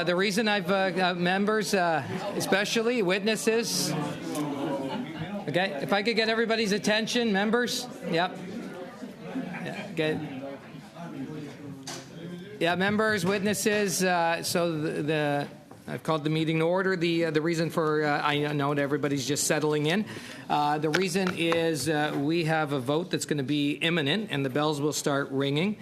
The reason I've members, especially witnesses. Okay, if I could get everybody's attention, members. Yep. Good. Yeah, members, witnesses. So I've called the meeting to order. The reason for I know that everybody's just settling in. The reason is we have a vote that's going to be imminent, and the bells will start ringing.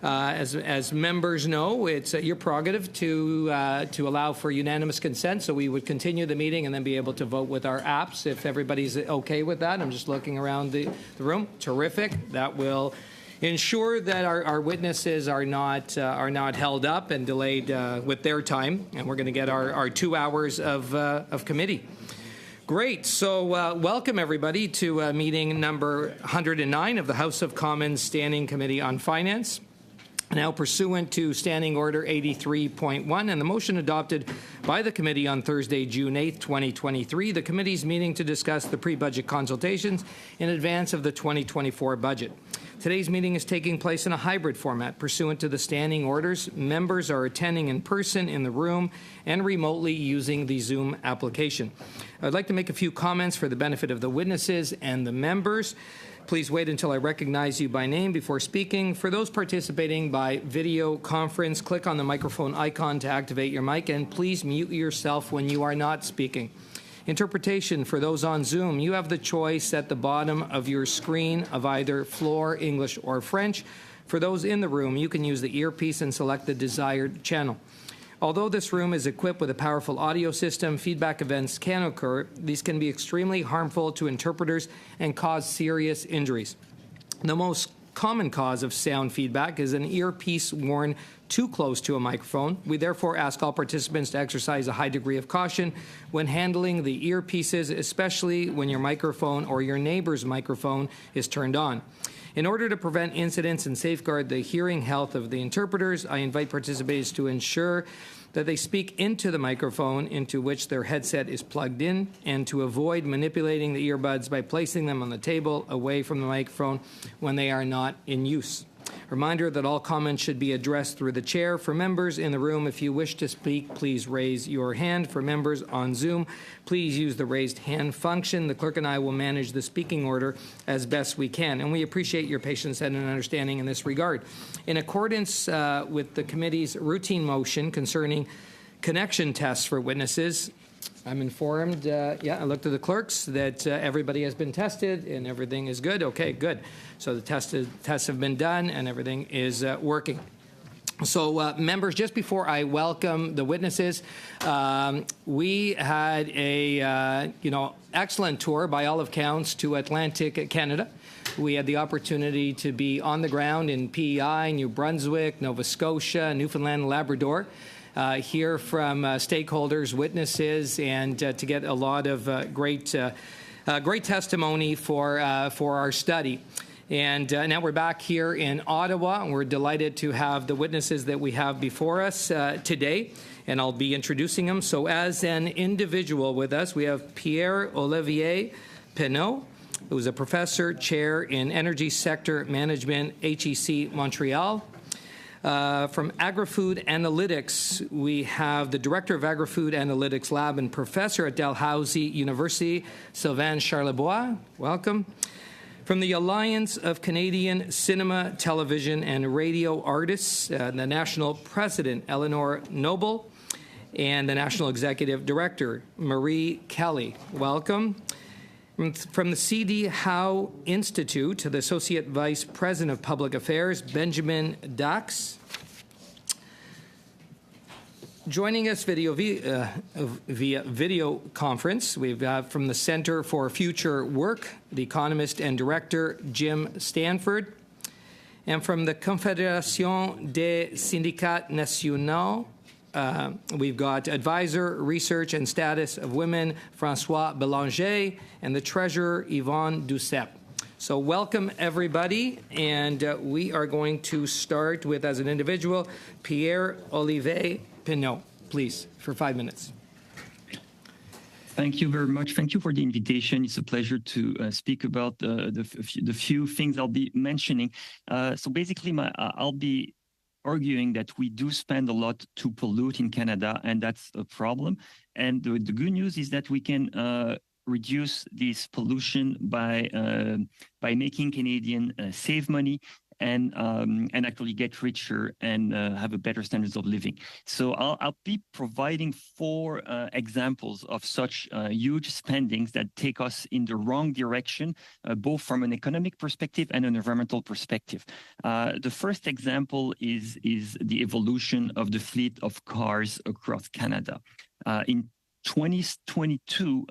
As members know, it's your prerogative to allow for unanimous consent. So we would continue the meeting and then be able to vote with our apps if everybody's okay with that. I'm just looking around the room. Terrific. That will ensure that our witnesses are not held up and delayed with their time, and we're going to get our 2 hours of committee. Great. So welcome, everybody, to meeting number 109 of the House of Commons Standing Committee on Finance. Now, pursuant to Standing Order 83.1 and the motion adopted by the committee on Thursday, June 8, 2023, the committee's meeting to discuss the pre-budget consultations in advance of the 2024 budget. Today's meeting is taking place in a hybrid format. Pursuant to the standing orders, members are attending in person in the room and remotely using the Zoom application. I'd like to make a few comments for the benefit of the witnesses and the members. Please wait until I recognize you by name before speaking. For those participating by video conference, click on the microphone icon to activate your mic, and please mute yourself when you are not speaking. Interpretation for those on Zoom, you have the choice at the bottom of your screen of either Floor, English, or French. For those in the room, you can use the earpiece and select the desired channel. Although this room is equipped with a powerful audio system, feedback events can occur. These can be extremely harmful to interpreters and cause serious injuries. The most common cause of sound feedback is an earpiece worn too close to a microphone. We therefore ask all participants to exercise a high degree of caution when handling the earpieces, especially when your microphone or your neighbor's microphone is turned on. In order to prevent incidents and safeguard the hearing health of the interpreters, I invite participants to ensure that they speak into the microphone into which their headset is plugged in, and to avoid manipulating the earbuds by placing them on the table away from the microphone when they are not in use. Reminder that all comments should be addressed through the chair. For members in the room, if you wish to speak, please raise your hand. For members on Zoom, please use the raised hand function. The clerk and I will manage the speaking order as best we can, and we appreciate your patience and understanding in this regard. In accordance with the committee's routine motion concerning connection tests for witnesses, I'm informed, I looked at the clerks, that everybody has been tested and everything is good. Okay, good. So the tests have been done and everything is working. So, members, just before I welcome the witnesses, we had a, excellent tour by all accounts to Atlantic Canada. We had the opportunity to be on the ground in PEI, New Brunswick, Nova Scotia, Newfoundland, and Labrador. Hear from stakeholders, witnesses, and to get a lot of great testimony for our study. And now we're back here in Ottawa, and we're delighted to have the witnesses that we have before us today, and I'll be introducing them. So as an individual with us, we have Pierre-Olivier Penneau, who's a professor, chair in Energy Sector Management, HEC Montreal. From Agri-Food Analytics, we have the Director of Agri-Food Analytics Lab and Professor at Dalhousie University, Sylvain Charlebois. Welcome. From the Alliance of Canadian Cinema, Television, and Radio Artists, the National President, Eleanor Noble, and the National Executive Director, Marie Kelly. Welcome. From the C.D. Howe Institute, the Associate Vice President of Public Affairs, Benjamin Dax. Joining us via video conference, we've got from the Center for Future Work, the economist and director, Jim Stanford. And from the Confédération des Syndicats Nationaux, we've got Advisor, Research and Status of Women, Francois Belanger, and the Treasurer, Yvonne Duceppe. So welcome, everybody, and we are going to start with, as an individual, Pierre-Olivier Penneau, please, for 5 minutes. Thank you very much. Thank you for the invitation. It's a pleasure to speak about the few things I'll be mentioning. So basically, I'll be arguing that we do spend a lot to pollute in Canada, and that's a problem. And the good news is that we can reduce this pollution by making Canadians save money and actually get richer and have a better standards of living. So I'll be providing 4 examples of such huge spendings that take us in the wrong direction, both from an economic perspective and an environmental perspective. The first example is the evolution of the fleet of cars across Canada. In 2022,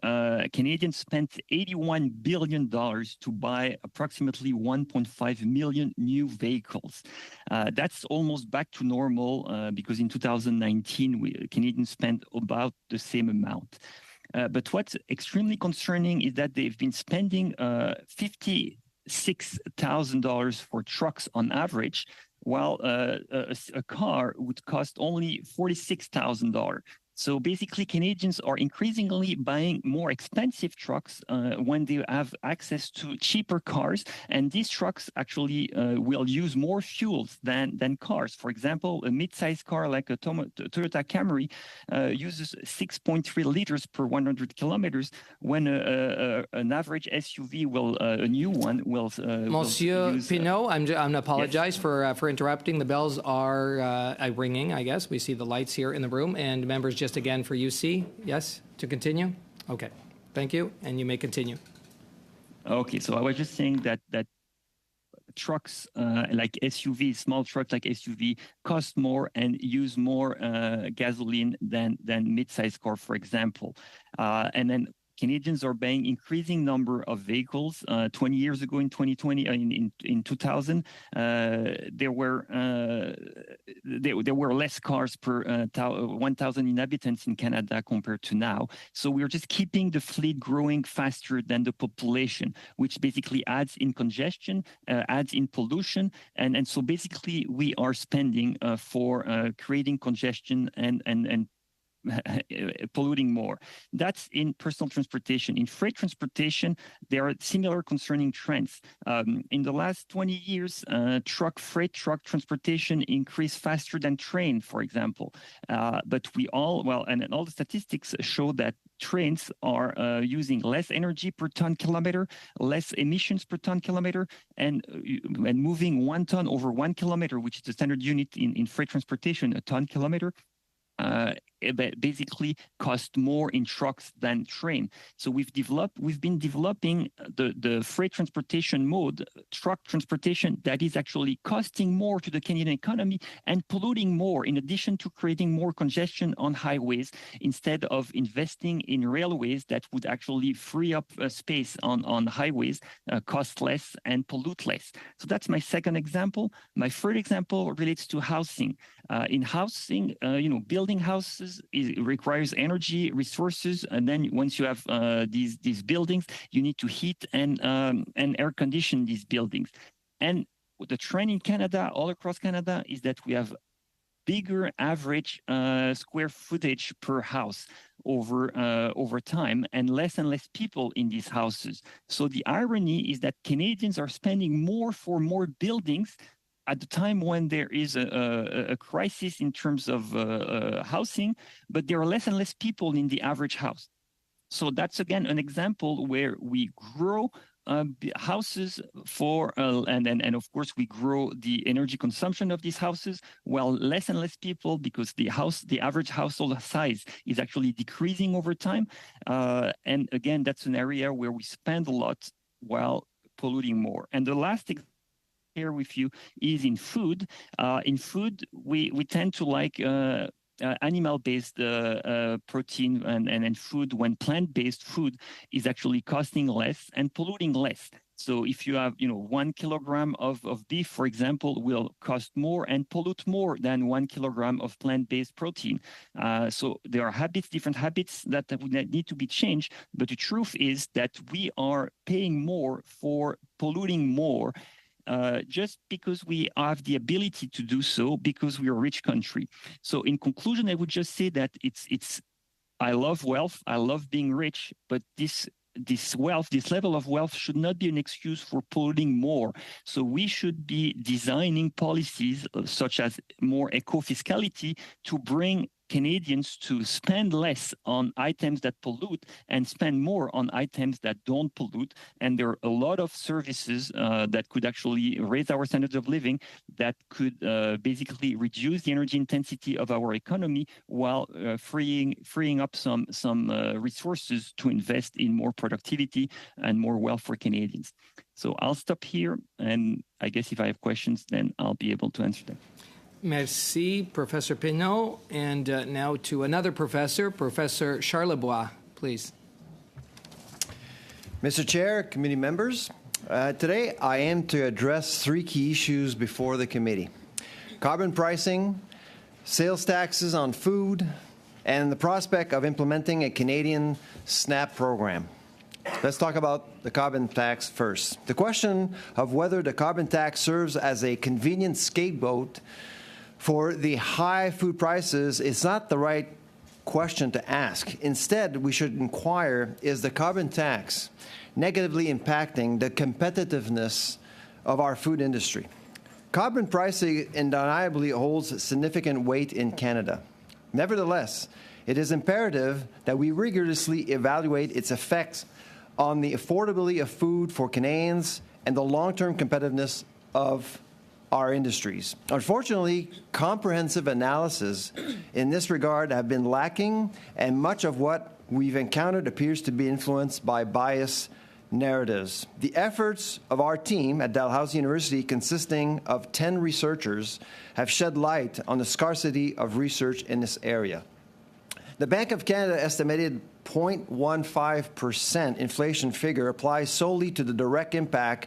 Canadians spent $81 billion to buy approximately 1.5 million new vehicles. That's almost back to normal because in 2019, Canadians spent about the same amount. But what's extremely concerning is that they've been spending $56,000 for trucks on average, while a car would cost only $46,000. So basically, Canadians are increasingly buying more expensive trucks when they have access to cheaper cars. And these trucks actually will use more fuels than cars. For example, a mid-sized car like a Toyota Camry uses 6.3 liters per 100 kilometers, when an average SUV a new one will Monsieur use, Pinault, I'm going to apologize yes. for interrupting. The bells are ringing, I guess. We see the lights here in the room, and members just again for UC. Yes, to continue? Okay, thank you, and you may continue. Okay, so I was just saying that trucks like SUV, small trucks like SUV, cost more and use more gasoline than mid-sized car, for example. And then Canadians are buying increasing number of vehicles. 20 years ago, in 2020, in 2000, there were less cars per 1,000 inhabitants in Canada compared to now. So we're just keeping the fleet growing faster than the population, which basically adds in congestion, adds in pollution, and so basically we are spending for creating congestion and polluting more. That's in personal transportation. In freight transportation, there are similar concerning trends. In the last 20 years, freight truck transportation increased faster than train, for example. But all the statistics show that trains are using less energy per ton kilometer, less emissions per ton kilometer, and moving 1 ton over 1 kilometer, which is the standard unit in freight transportation, a ton kilometer, basically cost more in trucks than train. So we've been developing the freight transportation mode, truck transportation, that is actually costing more to the Canadian economy and polluting more, in addition to creating more congestion on highways, instead of investing in railways that would actually free up space on highways, cost less and pollute less. So that's my second example. My third example relates to housing. In housing, building houses requires energy, resources, and then once you have these buildings, you need to heat and air condition these buildings. And the trend in Canada, all across Canada, is that we have bigger average square footage per house over time, and less people in these houses. So the irony is that Canadians are spending more for more buildings at the time when there is a crisis in terms of housing, but there are less and less people in the average house. So that's, again, an example where we grow houses and of course we grow the energy consumption of these houses, while less and less people, because the average household size is actually decreasing over time. And again, that's an area where we spend a lot while polluting more. And the last here with you is in food. In food, we tend to like animal-based protein and food, when plant-based food is actually costing less and polluting less. So if you have, 1 kilogram of beef, for example, will cost more and pollute more than 1 kilogram of plant-based protein. So there are different habits that would need to be changed. But the truth is that we are paying more for polluting more, just because we have the ability to do so, because we are a rich country. So in conclusion, I would just say that I love wealth, I love being rich, but this this level of wealth should not be an excuse for polluting more. So we should be designing policies such as more eco-fiscality to bring Canadians to spend less on items that pollute and spend more on items that don't pollute. And there are a lot of services that could actually raise our standards of living, that could basically reduce the energy intensity of our economy while freeing up some resources to invest in more productivity and more wealth for Canadians. So I'll stop here, and I guess if I have questions, then I'll be able to answer them. Merci, Professor Pineau. And now to another professor, Professor Charlebois, please. Mr. Chair, committee members, today I am to address three key issues before the committee: carbon pricing, sales taxes on food, and the prospect of implementing a Canadian SNAP program. Let's talk about the carbon tax first. The question of whether the carbon tax serves as a convenient scapegoat for the high food prices is not the right question to ask. Instead, we should inquire, is the carbon tax negatively impacting the competitiveness of our food industry? Carbon pricing undeniably holds significant weight in Canada. Nevertheless, it is imperative that we rigorously evaluate its effects on the affordability of food for Canadians and the long-term competitiveness of our industries. Unfortunately, comprehensive analysis in this regard have been lacking, and much of what we've encountered appears to be influenced by biased narratives. The efforts of our team at Dalhousie University, consisting of 10 researchers, have shed light on the scarcity of research in this area. The Bank of Canada estimated 0.15% inflation figure applies solely to the direct impact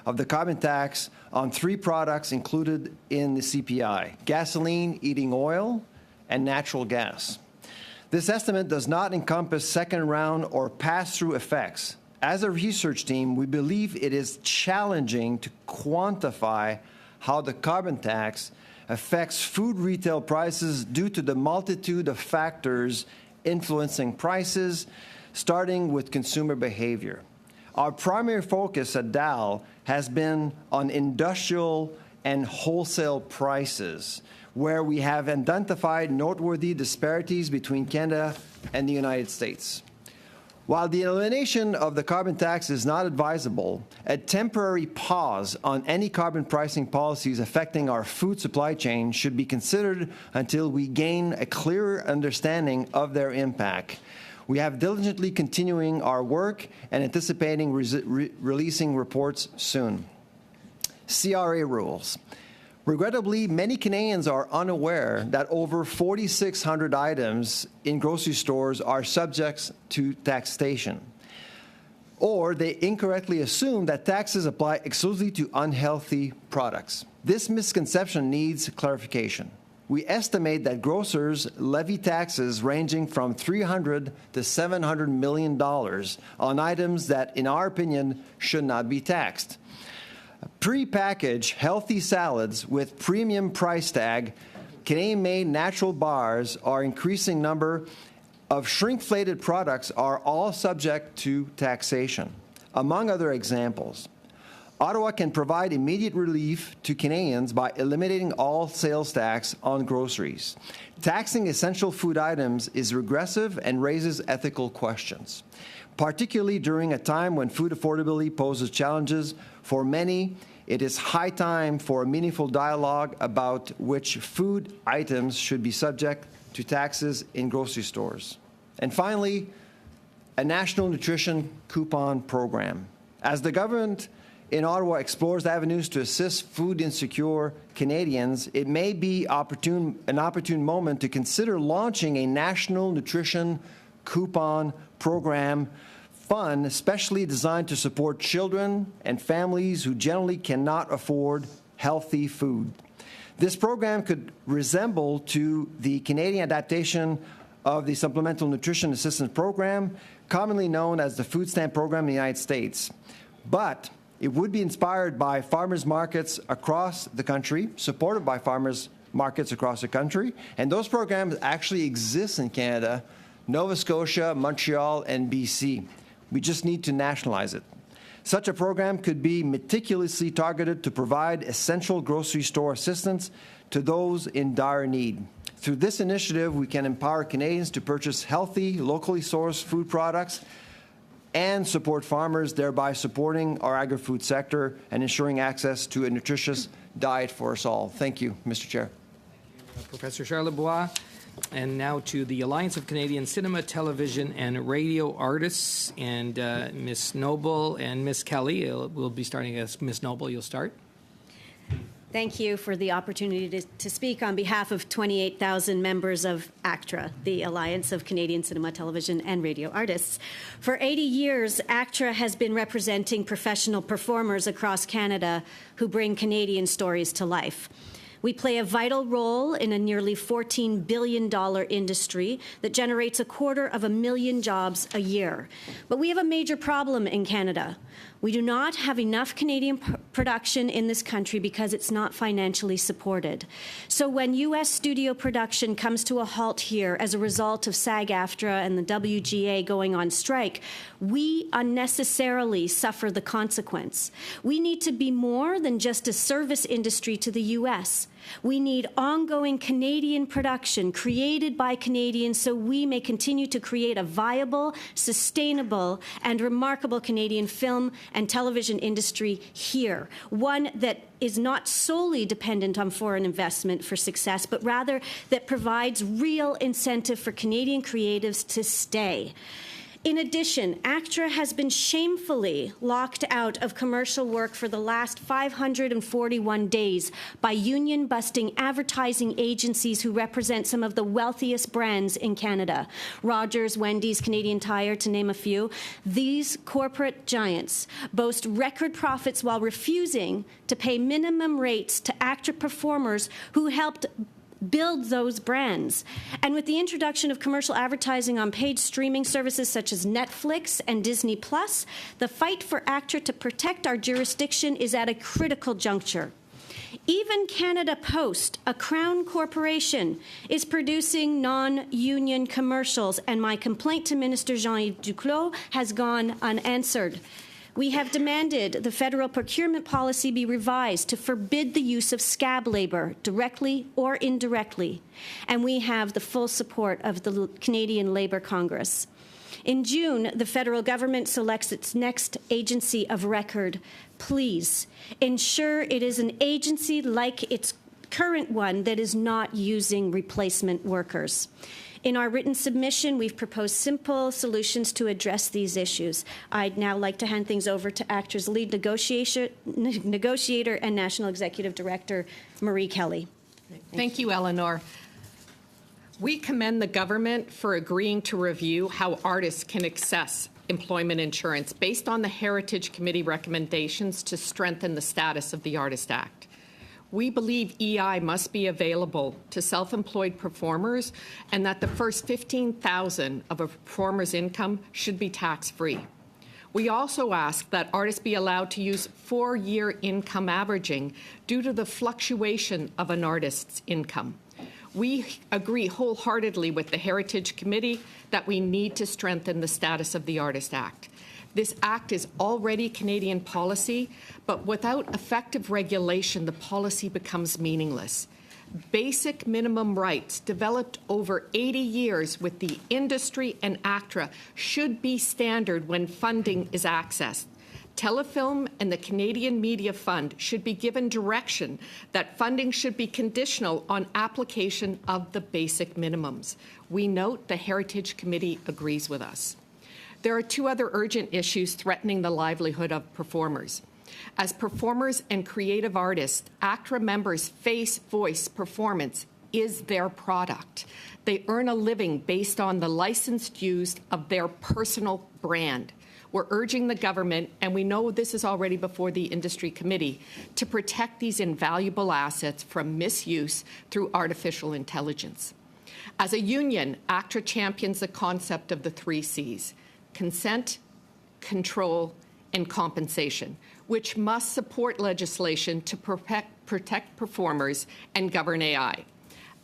of the carbon tax on three products included in the CPI: gasoline, heating oil, and natural gas. This estimate does not encompass second-round or pass-through effects. As a research team, we believe it is challenging to quantify how the carbon tax affects food retail prices due to the multitude of factors influencing prices, starting with consumer behavior. Our primary focus at DAL has been on industrial and wholesale prices, where we have identified noteworthy disparities between Canada and the United States. While the elimination of the carbon tax is not advisable, a temporary pause on any carbon pricing policies affecting our food supply chain should be considered until we gain a clearer understanding of their impact. We have diligently continuing our work and anticipating releasing reports soon. CRA rules. Regrettably, many Canadians are unaware that over 4,600 items in grocery stores are subject to taxation, or they incorrectly assume that taxes apply exclusively to unhealthy products. This misconception needs clarification. We estimate that grocers levy taxes ranging from $300 to $700 million on items that, in our opinion, should not be taxed. Pre-packaged healthy salads with premium price tag, Canadian-made natural bars, or increasing number of shrinkflated products are all subject to taxation. Among other examples, Ottawa can provide immediate relief to Canadians by eliminating all sales tax on groceries. Taxing essential food items is regressive and raises ethical questions, particularly during a time when food affordability poses challenges. For many, it is high time for a meaningful dialogue about which food items should be subject to taxes in grocery stores. And finally, a national nutrition coupon program. As the government in Ottawa explores avenues to assist food insecure Canadians, it may be an opportune moment to consider launching a national nutrition coupon program fund especially designed to support children and families who generally cannot afford healthy food. This program could resemble to the Canadian adaptation of the Supplemental Nutrition Assistance Program, commonly known as the Food Stamp Program in the United States. But it would be inspired by farmers markets across the country, supported by farmers markets across the country, and those programs actually exist in Canada, Nova Scotia, Montreal, and BC. We just need to nationalize it. Such a program could be meticulously targeted to provide essential grocery store assistance to those in dire need. Through this initiative, we can empower Canadians to purchase healthy, locally sourced food products and support farmers, thereby supporting our agri-food sector and ensuring access to a nutritious diet for us all. Thank you, Mr. Chair. Professor Charlebois. And now to the Alliance of Canadian Cinema, Television, and Radio Artists. And Ms. Noble and Ms. Kelly, we'll be starting as Ms. Noble. You'll start. Thank you for the opportunity to speak on behalf of 28,000 members of ACTRA, the Alliance of Canadian Cinema, Television, and Radio Artists. For 80 years, ACTRA has been representing professional performers across Canada who bring Canadian stories to life. We play a vital role in a nearly $14 billion industry that generates 250,000 jobs a year. But we have a major problem in Canada. We do not have enough Canadian production in this country because it's not financially supported. So when U.S. studio production comes to a halt here as a result of SAG-AFTRA and the WGA going on strike, we unnecessarily suffer the consequence. We need to be more than just a service industry to the U.S. We need ongoing Canadian production created by Canadians so we may continue to create a viable, sustainable, and remarkable Canadian film and television industry here, one that is not solely dependent on foreign investment for success, but rather that provides real incentive for Canadian creatives to stay. In addition, ACTRA has been shamefully locked out of commercial work for the last 541 days by union-busting advertising agencies who represent some of the wealthiest brands in Canada. Rogers, Wendy's, Canadian Tire, to name a few. These corporate giants boast record profits while refusing to pay minimum rates to ACTRA performers who helped build those brands. And with the introduction of commercial advertising on paid streaming services such as Netflix and Disney+, the fight for ACTRA to protect our jurisdiction is at a critical juncture. Even Canada Post, a Crown corporation, is producing non-union commercials, and my complaint to Minister Jean-Yves Duclos has gone unanswered. We have demanded the federal procurement policy be revised to forbid the use of scab labor, directly or indirectly, and we have the full support of the Canadian Labour Congress. In June, the federal government selects its next agency of record. Please ensure it is an agency like its current one that is not using replacement workers. In our written submission, we've proposed simple solutions to address these issues. I'd now like to hand things over to ACTRA's lead negotiator and National Executive Director, Marie Kelly. Thank you, Eleanor. We commend the government for agreeing to review how artists can access employment insurance based on the Heritage Committee recommendations to strengthen the status of the Artist Act. We believe EI must be available to self-employed performers and that the first $15,000 of a performer's income should be tax-free. We also ask that artists be allowed to use 4-year income averaging due to the fluctuation of an artist's income. We agree wholeheartedly with the Heritage Committee that we need to strengthen the status of the Artist Act. This act is already Canadian policy, but without effective regulation, the policy becomes meaningless. Basic minimum rights developed over 80 years with the industry and ACTRA should be standard when funding is accessed. Telefilm and the Canadian Media Fund should be given direction that funding should be conditional on application of the basic minimums. We note the Heritage Committee agrees with us. There are 2 other urgent issues threatening the livelihood of performers. As performers and creative artists, ACTRA members' face, voice, performance is their product. They earn a living based on the licensed use of their personal brand. We're urging the government, and we know this is already before the Industry Committee, to protect these invaluable assets from misuse through artificial intelligence. As a union, ACTRA champions the concept of the 3 Cs. Consent, control, and compensation, which must support legislation to protect performers and govern AI.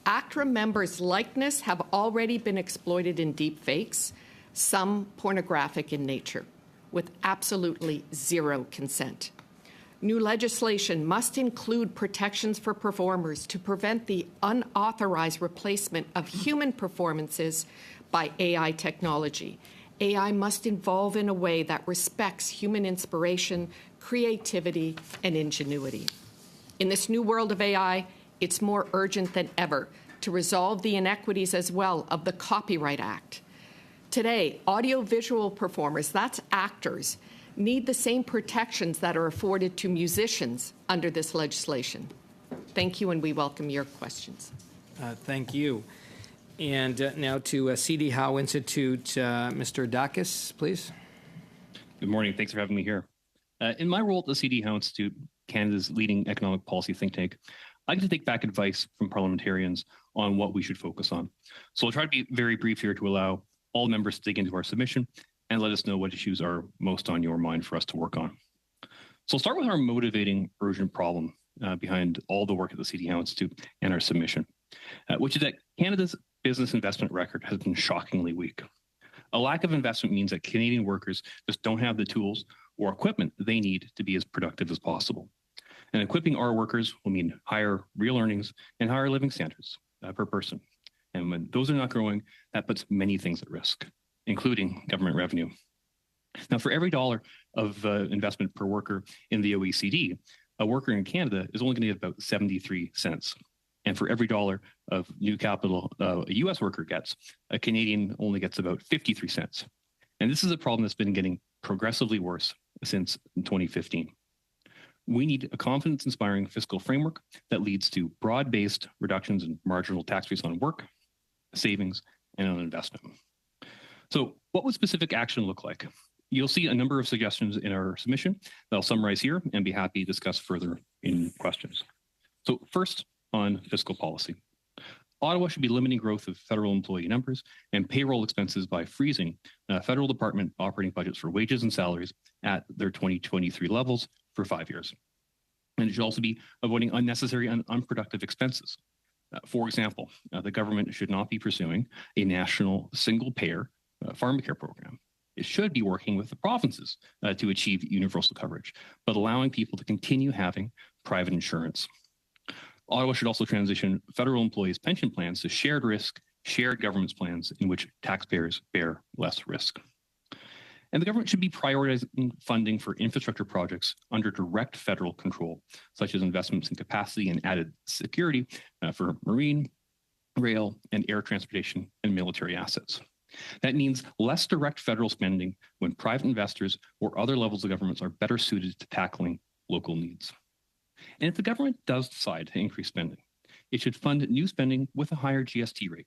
ACTRA members' likeness have already been exploited in deep fakes, some pornographic in nature. with absolutely zero consent. New legislation must include protections for performers to prevent the unauthorized replacement of human performances by AI technology. AI must evolve in a way that respects human inspiration, creativity, and ingenuity. In this new world of AI, it's more urgent than ever to resolve the inequities as well of the Copyright Act. Today, audiovisual performers, that's actors, need the same protections that are afforded to musicians under this legislation. Thank you, and we welcome your questions. Thank you. And now to CD Howe Institute, Mr. Dacus, please. Good morning. Thanks for having me here. In my role at the CD Howe Institute, Canada's leading economic policy think tank, I get to take back advice from parliamentarians on what we should focus on. So I'll try to be very brief here to allow all members to dig into our submission and let us know what issues are most on your mind for us to work on. So I'll start with our motivating urgent problem behind all the work at the CD Howe Institute and our submission, which is that Canada's business investment record has been shockingly weak. A lack of investment means that Canadian workers just don't have the tools or equipment they need to be as productive as possible. And equipping our workers will mean higher real earnings and higher living standards per person. And when those are not growing, that puts many things at risk, including government revenue. Now, for every dollar of investment per worker in the OECD, a worker in Canada is only going to get about 73 cents. And for every dollar of new capital a US worker gets, a Canadian only gets about 53 cents. And this is a problem that's been getting progressively worse since 2015. We need a confidence-inspiring fiscal framework that leads to broad-based reductions in marginal tax rates on work, savings, and on investment. So what would specific action look like? You'll see a number of suggestions in our submission that I'll summarize here and be happy to discuss further in questions. So first, on fiscal policy. Ottawa should be limiting growth of federal employee numbers and payroll expenses by freezing federal department operating budgets for wages and salaries at their 2023 levels for 5 years. And it should also be avoiding unnecessary and unproductive expenses. For example, the government should not be pursuing a national single-payer pharmacare program. It should be working with the provinces to achieve universal coverage, but allowing people to continue having private insurance. Ottawa should also transition federal employees' pension plans to shared risk, shared governance plans in which taxpayers bear less risk. And the government should be prioritizing funding for infrastructure projects under direct federal control, such as investments in capacity and added security for marine, rail, and air transportation and military assets. That means less direct federal spending when private investors or other levels of governments are better suited to tackling local needs. And if the government does decide to increase spending, it should fund new spending with a higher GST rate,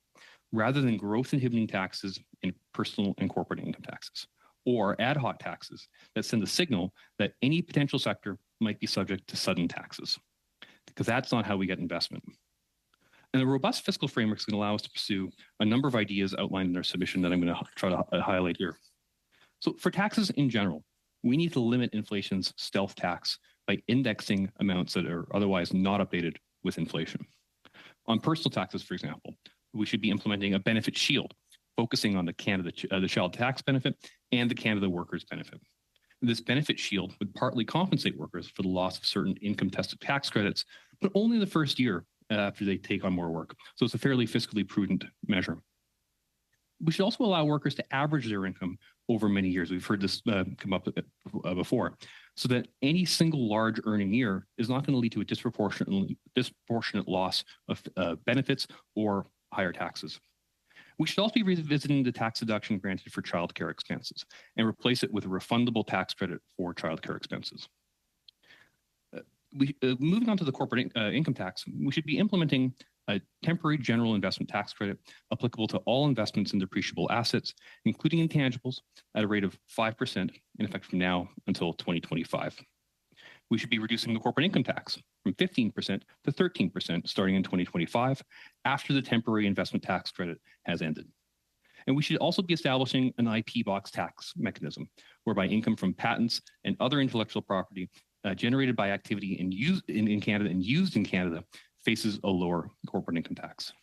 rather than growth-inhibiting taxes in personal and corporate income taxes, or ad hoc taxes that send a signal that any potential sector might be subject to sudden taxes, because that's not how we get investment. And a robust fiscal framework is going to allow us to pursue a number of ideas outlined in our submission that I'm going to try to highlight here. So for taxes in general, we need to limit inflation's stealth tax by indexing amounts that are otherwise not updated with inflation. On personal taxes, for example, we should be implementing a benefit shield, focusing on the child tax benefit and the Canada workers benefit. This benefit shield would partly compensate workers for the loss of certain income-tested tax credits, but only the first year after they take on more work. So it's a fairly fiscally prudent measure. We should also allow workers to average their income over many years. We've heard this come up before, so that any single large earning year is not going to lead to a disproportionate loss of benefits or higher taxes. We should also be revisiting the tax deduction granted for childcare expenses and replace it with a refundable tax credit for childcare expenses. Moving on to the corporate income tax, we should be implementing a temporary general investment tax credit applicable to all investments in depreciable assets, including intangibles, at a rate of 5% in effect from now until 2025. We should be reducing the corporate income tax from 15% to 13% starting in 2025 after the temporary investment tax credit has ended. And we should also be establishing an IP box tax mechanism whereby income from patents and other intellectual property generated by activity in Canada and used in Canada faces a lower corporate income tax.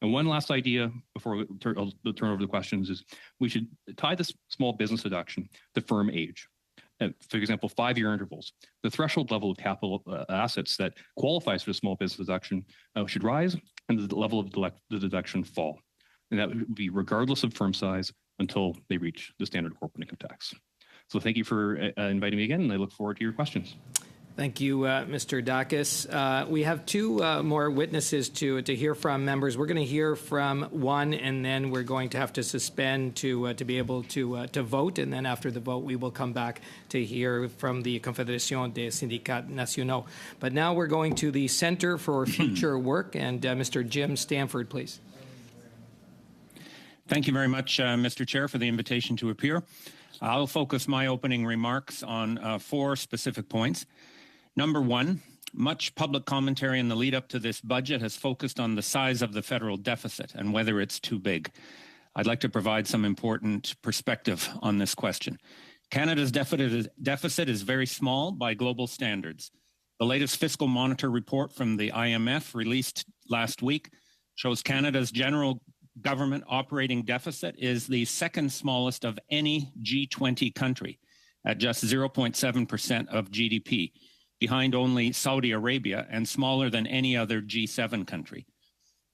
And one last idea before I'll turn over the questions is we should tie this small business deduction to firm age. For example, 5-year intervals. The threshold level of capital assets that qualifies for the small business deduction should rise, and the level of the deduction fall. And that would be regardless of firm size until they reach the standard corporate income tax. So thank you for inviting me again, and I look forward to your questions. Thank you, Mr. Dacus. We have two more witnesses to hear from, members. We're going to hear from one, and then we're going to have to suspend to be able to vote. And then after the vote, we will come back to hear from the Confédération des Syndicats Nationaux. But now we're going to the Center for Future Work, and Mr. Jim Stanford, please. Thank you very much, Mr. Chair, for the invitation to appear. I'll focus my opening remarks on 4 specific points. Number 1, much public commentary in the lead up to this budget has focused on the size of the federal deficit and whether it's too big. I'd like to provide some important perspective on this question. Canada's deficit is very small by global standards. The latest Fiscal Monitor report from the IMF released last week shows Canada's general government operating deficit is the second smallest of any G20 country at just 0.7% of GDP, behind only Saudi Arabia and smaller than any other G7 country.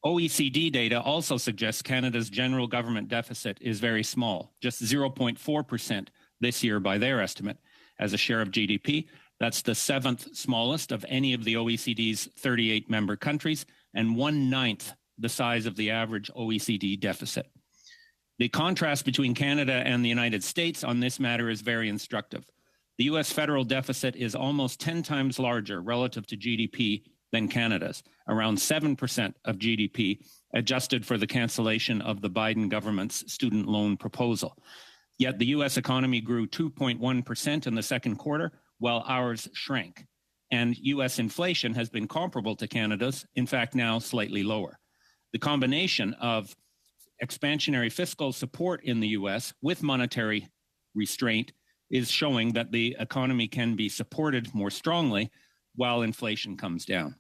OECD data also suggests Canada's general government deficit is very small, just 0.4% this year by their estimate as a share of GDP. That's the 7th smallest of any of the OECD's 38 member countries and 1/9 the size of the average OECD deficit. The contrast between Canada and the United States on this matter is very instructive. The U.S. federal deficit is almost 10 times larger relative to GDP than Canada's, around 7% of GDP, adjusted for the cancellation of the Biden government's student loan proposal. Yet the U.S. economy grew 2.1% in the second quarter, while ours shrank. And U.S. inflation has been comparable to Canada's, in fact, now slightly lower. The combination of expansionary fiscal support in the U.S. with monetary restraint is showing that the economy can be supported more strongly while inflation comes down.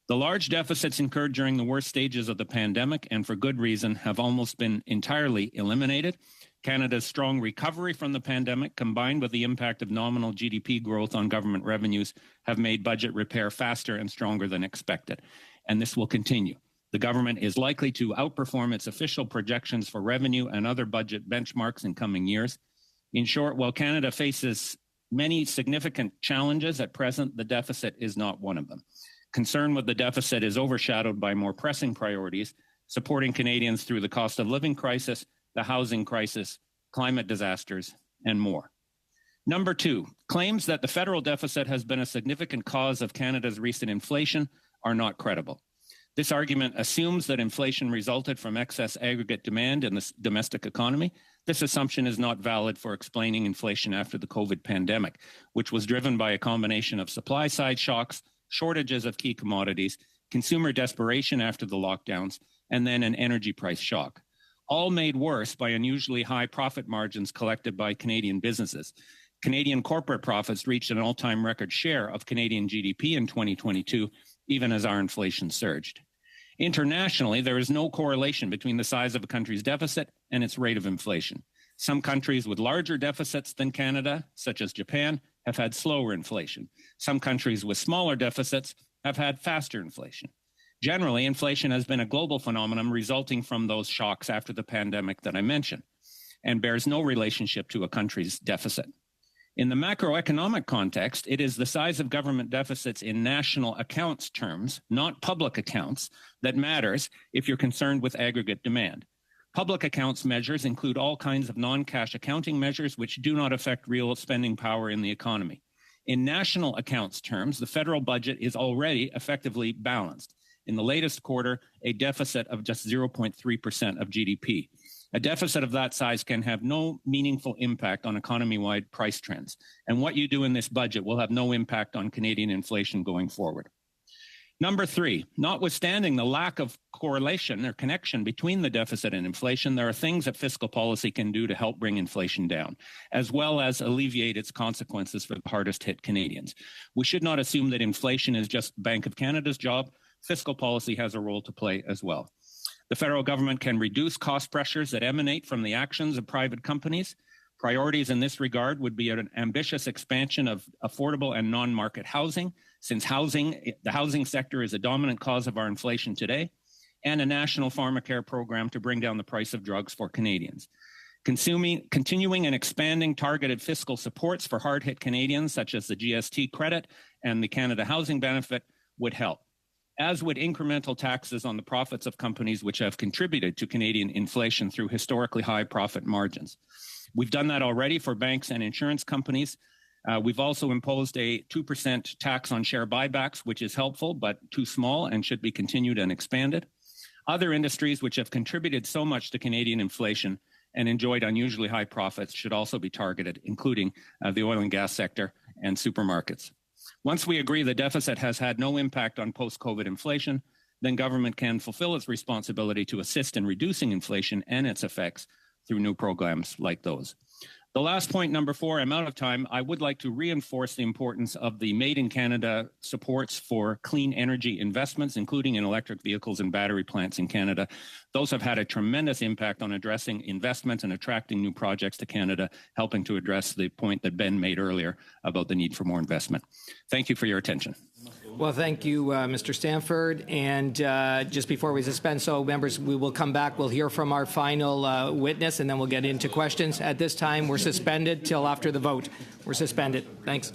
The large deficits incurred during the worst stages of the pandemic, and for good reason, have almost been entirely eliminated. Canada's strong recovery from the pandemic, combined with the impact of nominal GDP growth on government revenues, have made budget repair faster and stronger than expected. And this will continue. The government is likely to outperform its official projections for revenue and other budget benchmarks in coming years. In short, while Canada faces many significant challenges at present, the deficit is not one of them. Concern with the deficit is overshadowed by more pressing priorities, supporting Canadians through the cost of living crisis, the housing crisis, climate disasters, and more. Number 2, claims that the federal deficit has been a significant cause of Canada's recent inflation are not credible. This argument assumes that inflation resulted from excess aggregate demand in the domestic economy. This assumption is not valid for explaining inflation after the COVID pandemic, which was driven by a combination of supply-side shocks, shortages of key commodities, consumer desperation after the lockdowns, and then an energy price shock, all made worse by unusually high profit margins collected by Canadian businesses. Canadian corporate profits reached an all-time record share of Canadian GDP in 2022, even as our inflation surged. Internationally, there is no correlation between the size of a country's deficit and its rate of inflation. Some countries with larger deficits than Canada, such as Japan, have had slower inflation. Some countries with smaller deficits have had faster inflation. Generally, inflation has been a global phenomenon resulting from those shocks after the pandemic that I mentioned, and bears no relationship to a country's deficit. In the macroeconomic context, it is the size of government deficits in national accounts terms, not public accounts, that matters if you're concerned with aggregate demand. Public accounts measures include all kinds of non-cash accounting measures which do not affect real spending power in the economy. In national accounts terms, the federal budget is already effectively balanced. In the latest quarter, a deficit of just 0.3% of GDP. A deficit of that size can have no meaningful impact on economy-wide price trends. And what you do in this budget will have no impact on Canadian inflation going forward. Number 3, notwithstanding the lack of correlation or connection between the deficit and inflation, there are things that fiscal policy can do to help bring inflation down, as well as alleviate its consequences for the hardest hit Canadians. We should not assume that inflation is just Bank of Canada's job. Fiscal policy has a role to play as well. The federal government can reduce cost pressures that emanate from the actions of private companies. Priorities in this regard would be an ambitious expansion of affordable and non-market housing, since the housing sector is a dominant cause of our inflation today, and a national pharmacare program to bring down the price of drugs for Canadians. Continuing and expanding targeted fiscal supports for hard-hit Canadians, such as the GST credit and the Canada Housing Benefit, would help, as would incremental taxes on the profits of companies which have contributed to Canadian inflation through historically high profit margins. We've done that already for banks and insurance companies. We've also imposed a 2% tax on share buybacks, which is helpful, but too small and should be continued and expanded. Other industries which have contributed so much to Canadian inflation and enjoyed unusually high profits should also be targeted, including the oil and gas sector and supermarkets. Once we agree the deficit has had no impact on post-COVID inflation, then government can fulfill its responsibility to assist in reducing inflation and its effects through new programs like those. The last point, number 4, I'm out of time. I would like to reinforce the importance of the Made in Canada supports for clean energy investments, including in electric vehicles and battery plants in Canada. Those have had a tremendous impact on addressing investment and attracting new projects to Canada, helping to address the point that Ben made earlier about the need for more investment. Thank you for your attention. Well, thank you, Mr. Stanford. And just before we suspend, so members, we will come back. We'll hear from our final witness, and then we'll get into questions. At this time, we're suspended till after the vote. We're suspended. Thanks.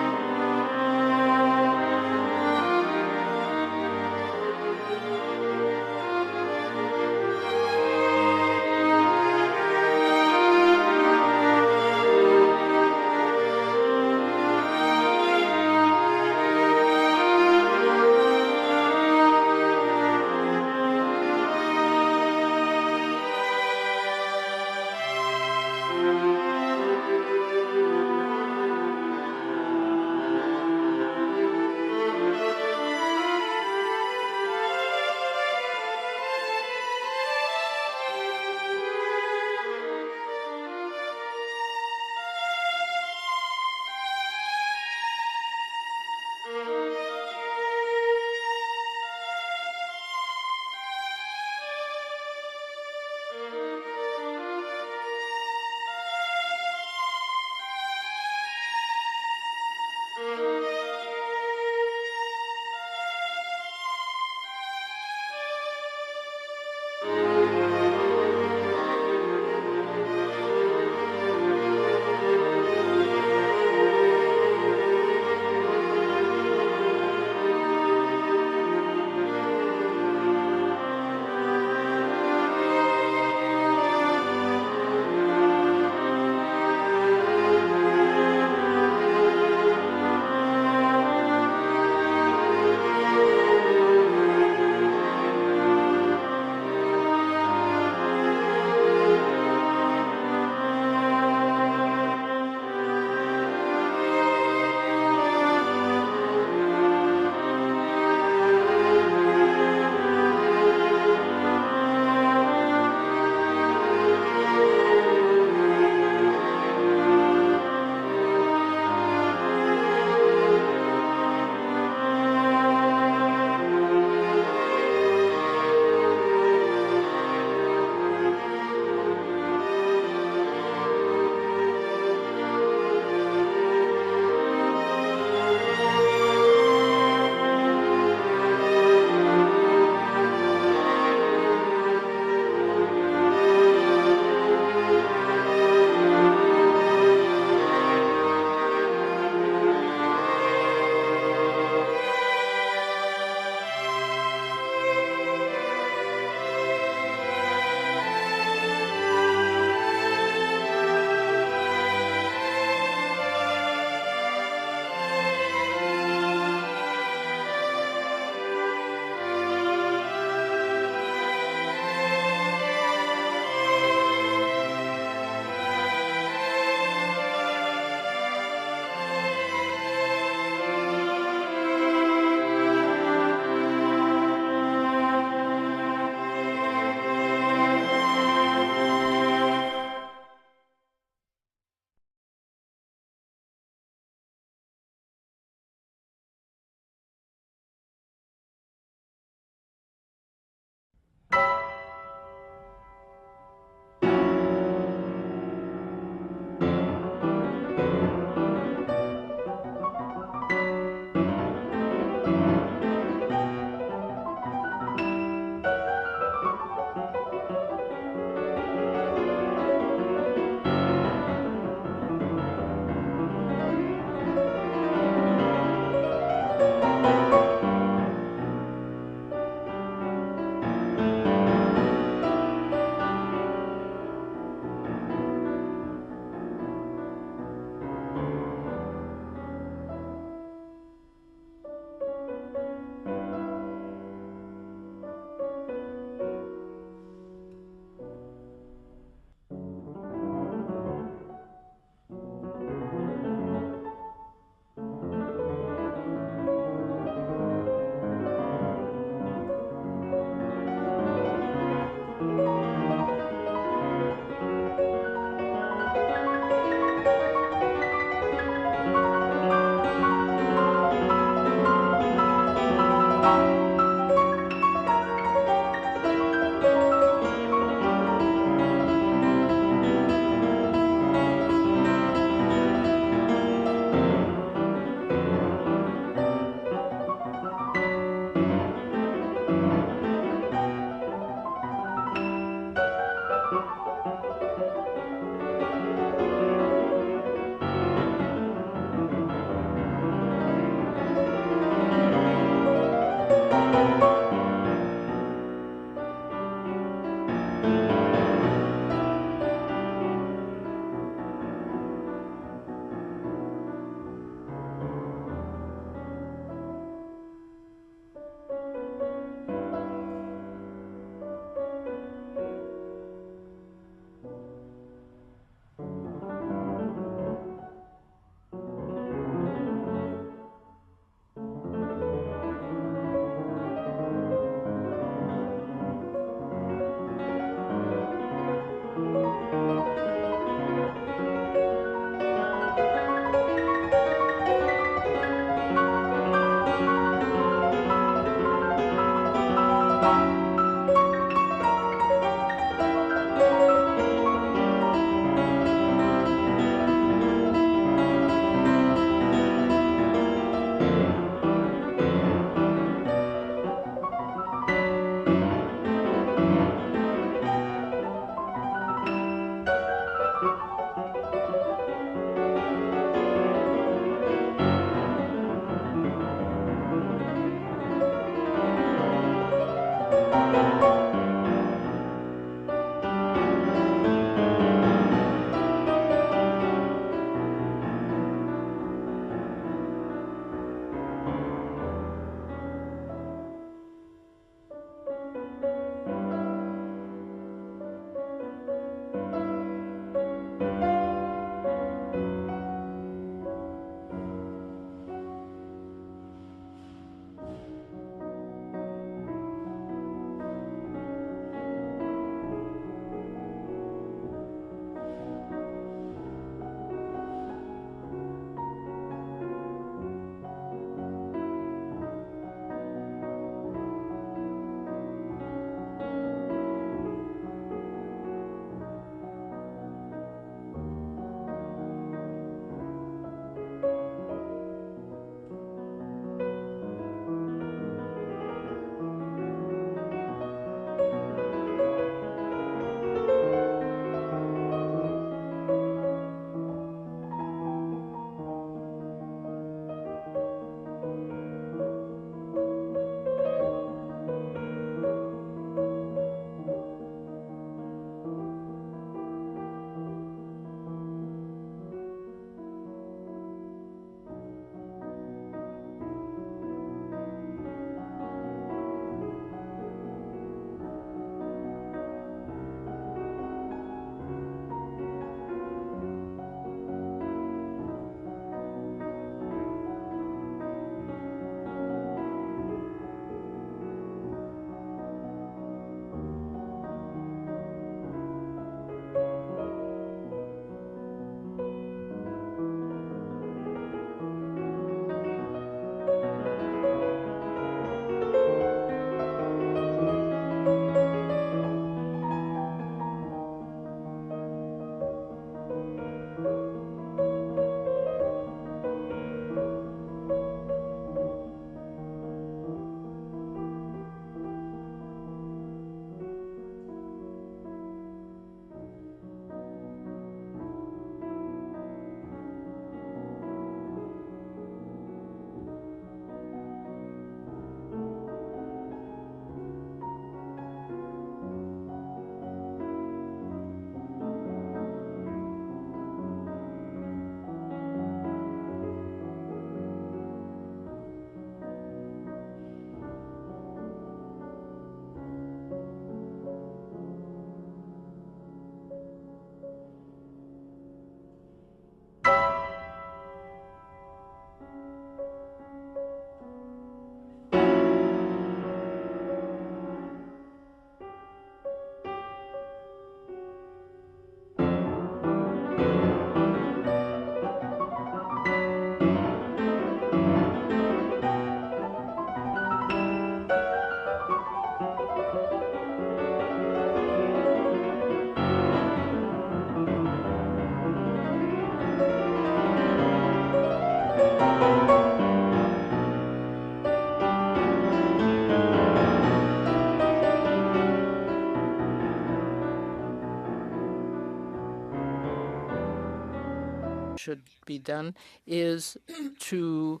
should be done is to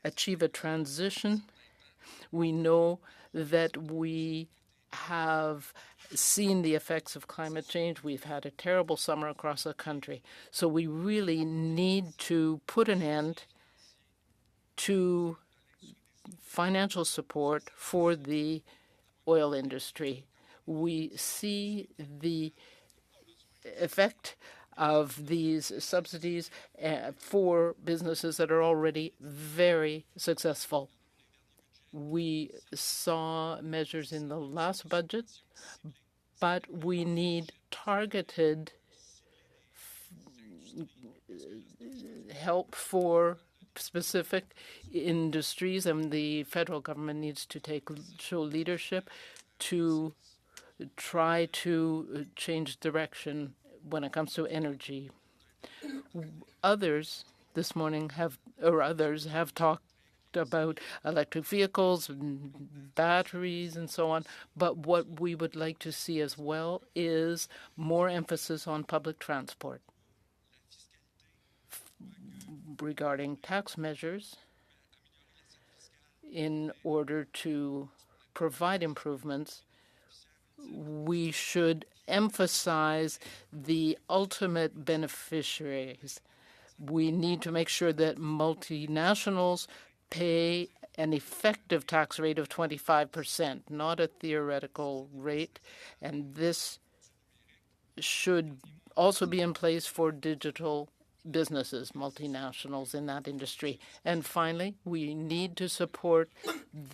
achieve a transition. We know that we have seen the effects of climate change. We've had a terrible summer across the country. So we really need to put an end to financial support for the oil industry. We see the effect of these subsidies for businesses that are already very successful. We saw measures in the last budget, but we need targeted help for specific industries, and the federal government needs to show leadership to try to change direction when it comes to energy. Others this morning have talked about electric vehicles and batteries and so on, but what we would like to see as well is more emphasis on public transport. Regarding tax measures, in order to provide improvements, we should emphasize the ultimate beneficiaries. We need to make sure that multinationals pay an effective tax rate of 25%, not a theoretical rate, and this should also be in place for digital businesses, multinationals in that industry. And finally, we need to support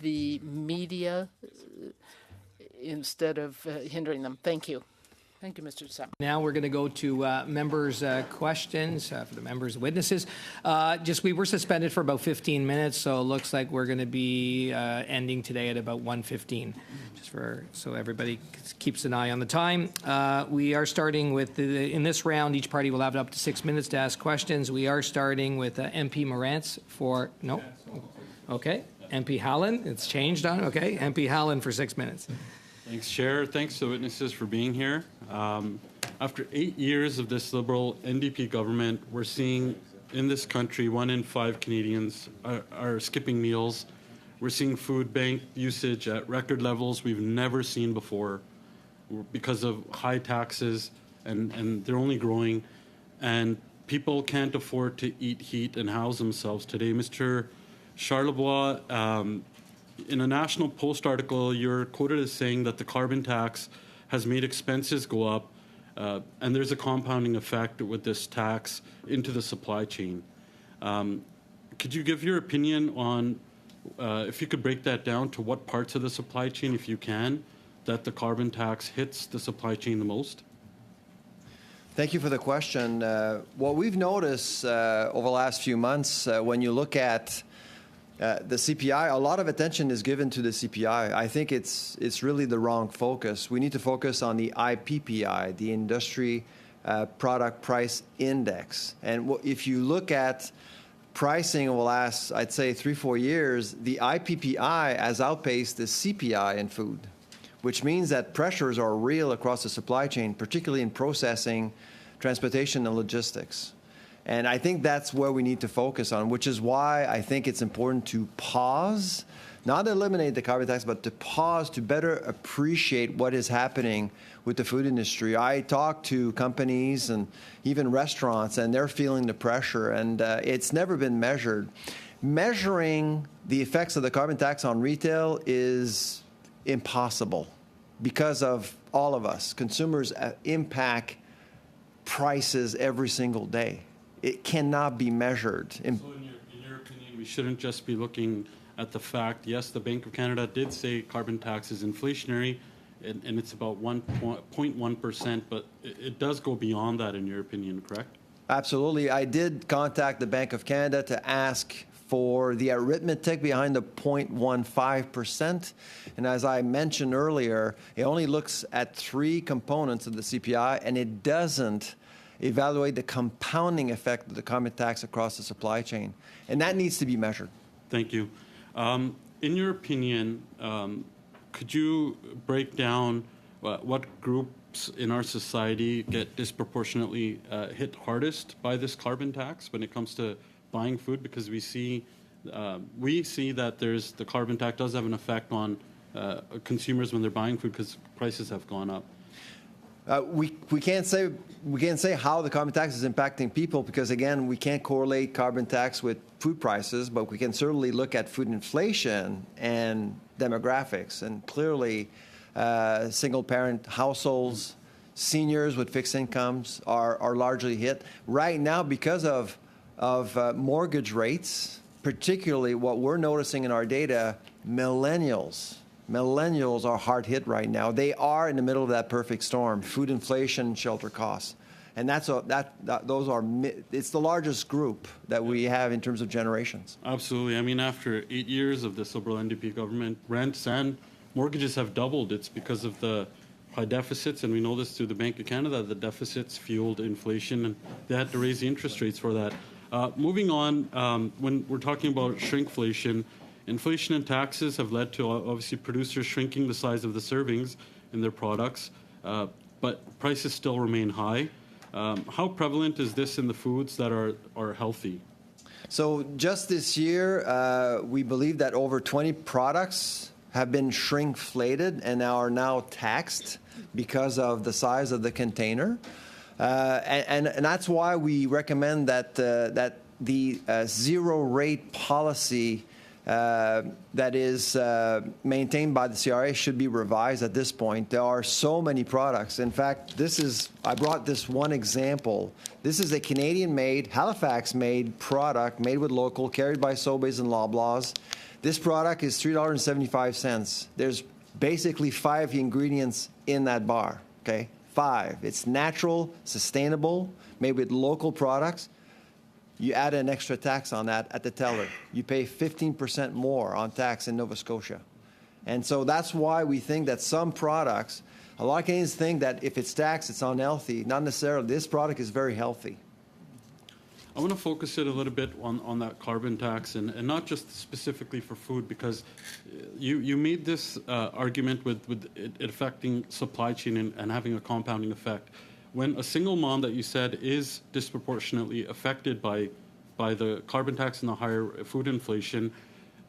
the media instead of hindering them. Thank you. Thank you, Mr. Sam. Now we're going to go to members' questions for the members' witnesses. We were suspended for about 15 minutes, so it looks like we're going to be ending today at about 1:15. So everybody keeps an eye on the time. We are starting with in this round, each party will have up to 6 minutes to ask questions. We are starting with MP Morantz for no, okay. MP Hallen, it's changed on. Okay, MP Hallen for 6 minutes. Thanks, Chair. Thanks to the witnesses for being here. After 8 years of this Liberal NDP government, we're seeing in this country 1 in 5 Canadians are skipping meals. We're seeing food bank usage at record levels we've never seen before because of high taxes, and they're only growing. And people can't afford to eat, heat, and house themselves today. Mr. Charlebois, in a National Post article, you're quoted as saying that the carbon tax has made expenses go up, and there's a compounding effect with this tax into the supply chain. Could you give your opinion on, if you could break that down to what parts of the supply chain, if you can, that the carbon tax hits the supply chain the most? Thank you for the question. What we've noticed over the last few months, when you look at the CPI, a lot of attention is given to the CPI. I think it's really the wrong focus. We need to focus on the IPPI, the Industry Product Price Index. And if you look at pricing over the last, I'd say, 3-4 years, the IPPI has outpaced the CPI in food, which means that pressures are real across the supply chain, particularly in processing, transportation, and logistics. And I think that's where we need to focus on, which is why I think it's important to pause, not eliminate the carbon tax, but to pause to better appreciate what is happening with the food industry. I talk to companies and even restaurants, and they're feeling the pressure, and it's never been measured. Measuring the effects of the carbon tax on retail is impossible because of all of us. Consumers impact prices every single day. It cannot be measured. So in your opinion, we shouldn't just be looking at the fact, yes, the Bank of Canada did say carbon tax is inflationary, and it's about 1.1%, but it does go beyond that, in your opinion, correct? Absolutely. I did contact the Bank of Canada to ask for the arithmetic behind the 0.15%. And as I mentioned earlier, it only looks at 3 components of the CPI, and it doesn't evaluate the compounding effect of the carbon tax across the supply chain. And that needs to be measured. Thank you. In your opinion, could you break down what groups in our society get disproportionately hit hardest by this carbon tax when it comes to buying food? Because we see that the carbon tax does have an effect on consumers when they're buying food because prices have gone up. We can't say how the carbon tax is impacting people because, again, we can't correlate carbon tax with food prices, but we can certainly look at food inflation and demographics. And clearly, single-parent households, seniors with fixed incomes are largely hit. Right now, because of mortgage rates, particularly what we're noticing in our data, millennials are hard hit right now. They are in the middle of that perfect storm: food inflation, shelter costs, and it's the largest group that we have in terms of generations. Absolutely. I mean, after 8 years of this Liberal NDP government, rents and mortgages have doubled. It's because of the high deficits, and we know this through the Bank of Canada. The deficits fueled inflation, and they had to raise the interest rates for that. Moving on, when we're talking about shrinkflation, inflation and taxes have led to obviously producers shrinking the size of the servings in their products, but prices still remain high. How prevalent is this in the foods that are healthy? So just this year, we believe that over 20 products have been shrinkflated and are now taxed because of the size of the container. And that's why we recommend that the zero rate policy that is maintained by the CRA should be revised at this point. There are so many products. In fact, I brought this one example. This is a Canadian-made, Halifax-made product made with local, carried by Sobeys and Loblaws. This product is $3.75. There's basically 5 ingredients in that bar, okay? 5. It's natural, sustainable, made with local products. You add an extra tax on that at the teller. You pay 15% more on tax in Nova Scotia. And so that's why we think that some products, a lot of Canadians think that if it's taxed, it's unhealthy. Not necessarily. This product is very healthy. I want to focus it a little bit on that carbon tax and not just specifically for food, because you made this argument with it affecting supply chain and having a compounding effect. When a single mom that you said is disproportionately affected by the carbon tax and the higher food inflation,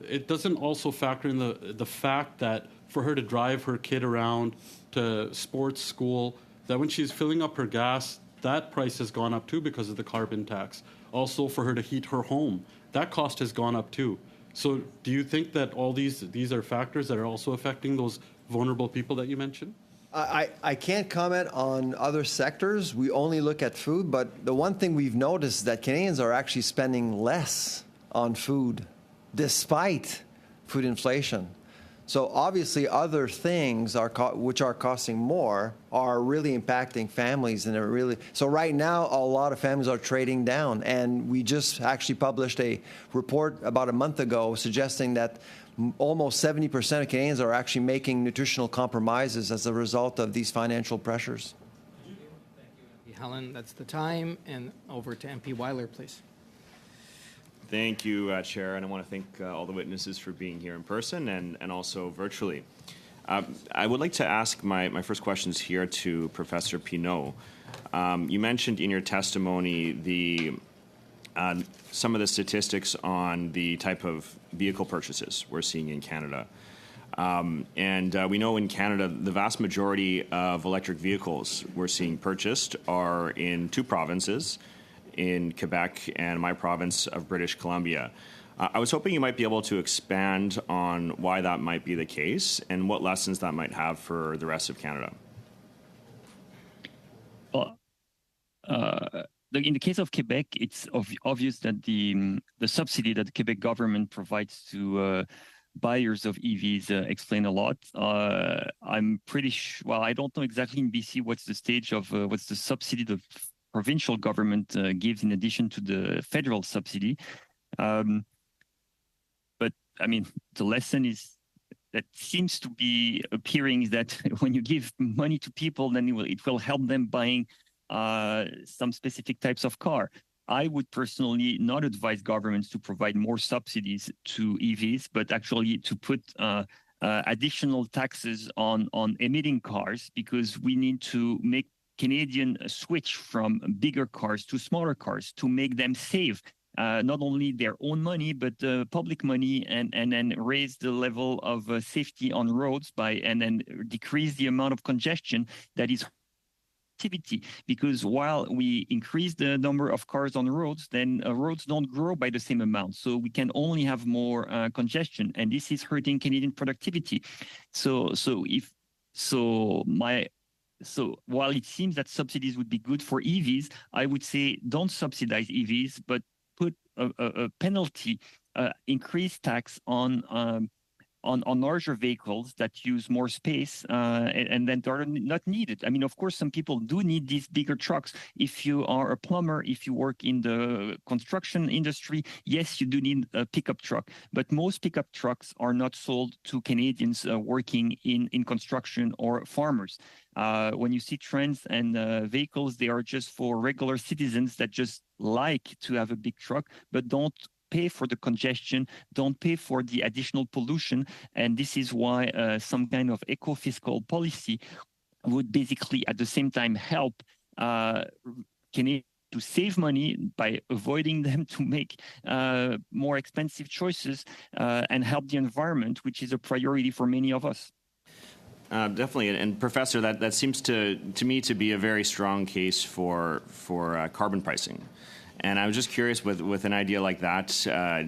it doesn't also factor in the fact that for her to drive her kid around to sports school, that when she's filling up her gas, that price has gone up too because of the carbon tax. Also, for her to heat her home, that cost has gone up too. So do you think that all these are factors that are also affecting those vulnerable people that you mentioned? I can't comment on other sectors. We only look at food. But the one thing we've noticed is that Canadians are actually spending less on food despite food inflation. So obviously other things which are costing more are really impacting families. So right now, a lot of families are trading down. And we just actually published a report about a month ago suggesting that almost 70% of Canadians are actually making nutritional compromises as a result of these financial pressures. Thank you, Helen. That's the time. And over to MP Weiler, please. Thank you, Chair, and I want to thank all the witnesses for being here in person and also virtually. I would like to ask my first questions here to Professor Pinault. You mentioned in your testimony some of the statistics on the type of vehicle purchases we're seeing in Canada. And we know in Canada, the vast majority of electric vehicles we're seeing purchased are in 2 provinces, in Quebec and my province of British Columbia. I was hoping you might be able to expand on why that might be the case and what lessons that might have for the rest of Canada. Well, in the case of Quebec, it's obvious that the subsidy that the Quebec government provides to buyers of EVs explain a lot. I'm pretty sure, well, I don't know exactly in BC what's the stage of, what's the subsidy the provincial government gives in addition to the federal subsidy. But I mean, the lesson is that seems to be appearing is that when you give money to people, then it will help them buying some specific types of car. I would personally not advise governments to provide more subsidies to EVs, but actually to put additional taxes on emitting cars because we need to make Canadian switch from bigger cars to smaller cars to make them save not only their own money but public money, and then raise the level of safety on roads and then decrease the amount of congestion that is activity. Because while we increase the number of cars on roads, then roads don't grow by the same amount, so we can only have more congestion, and this is hurting Canadian productivity. So while it seems that subsidies would be good for EVs, I would say don't subsidize EVs, but put a penalty, increased tax on larger vehicles that use more space and then are not needed. I mean, of course, some people do need these bigger trucks. If you are a plumber, if you work in the construction industry, yes, you do need a pickup truck. But most pickup trucks are not sold to Canadians working in construction or farmers. When you see trends and vehicles, they are just for regular citizens that just like to have a big truck, but don't pay for the congestion, don't pay for the additional pollution. And this is why some kind of eco-fiscal policy would basically at the same time help Canadians to save money by avoiding them to make more expensive choices and help the environment, which is a priority for many of us. Definitely, and Professor, that seems to me to be a very strong case for carbon pricing. And I was just curious, with an idea like that,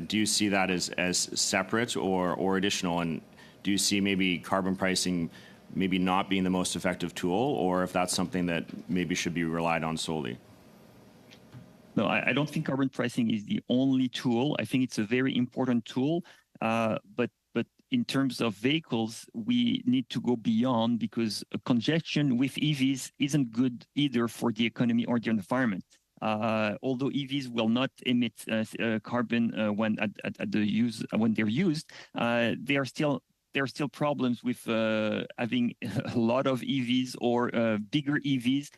do you see that as separate or additional? And do you see maybe carbon pricing maybe not being the most effective tool, or if that's something that maybe should be relied on solely? No, I don't think carbon pricing is the only tool. I think it's a very important tool, but in terms of vehicles, we need to go beyond, because congestion with EVs isn't good either for the economy or the environment. Although EVs will not emit carbon when they're used, there are still problems with having a lot of EVs or bigger EVs.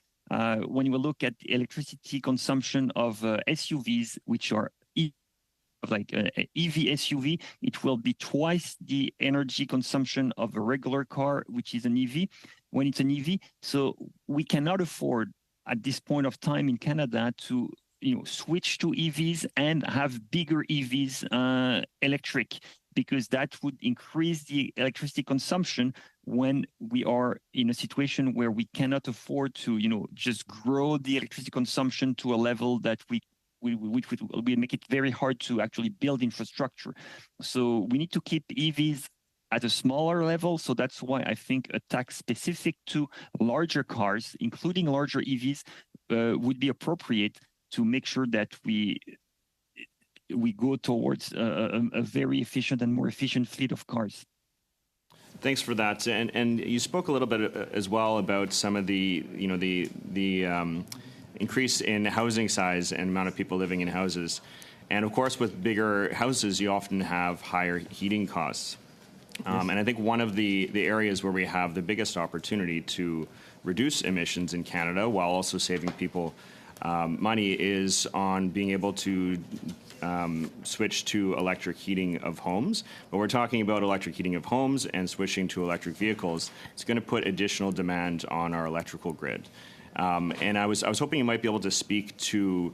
When you look at the electricity consumption of SUVs, which are like EV SUV, it will be twice the energy consumption of a regular car, which is an EV, when it's an EV. So we cannot afford at this point of time in Canada to switch to EVs and have bigger EVs electric, because that would increase the electricity consumption when we are in a situation where we cannot afford to just grow the electricity consumption to a level that we make it very hard to actually build infrastructure. So we need to keep EVs at a smaller level. So that's why I think a tax specific to larger cars, including larger EVs, would be appropriate to make sure that we go towards a very efficient and more efficient fleet of cars. Thanks for that. And you spoke a little bit as well about some of the increase in housing size and amount of people living in houses. And of course, with bigger houses, you often have higher heating costs. And I think one of the areas where we have the biggest opportunity to reduce emissions in Canada while also saving people money is on being able to switch to electric heating of homes. But we're talking about electric heating of homes and switching to electric vehicles. It's going to put additional demand on our electrical grid. And I was hoping you might be able to speak to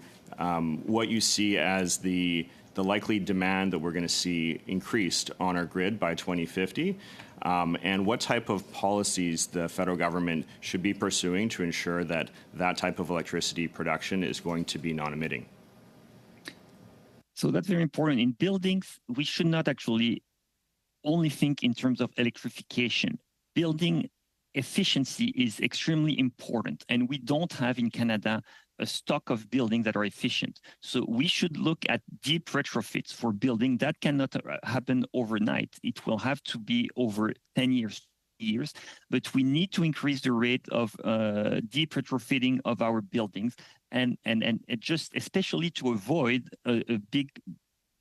what you see as the likely demand that we're going to see increased on our grid by 2050, and what type of policies the federal government should be pursuing to ensure that that type of electricity production is going to be non-emitting. So that's very important. In buildings, we should not actually only think in terms of electrification. Building efficiency is extremely important, and we don't have in Canada a stock of buildings that are efficient. So we should look at deep retrofits for building. That cannot happen overnight. It will have to be over 10 years, but we need to increase the rate of deep retrofitting of our buildings, and just especially to avoid a big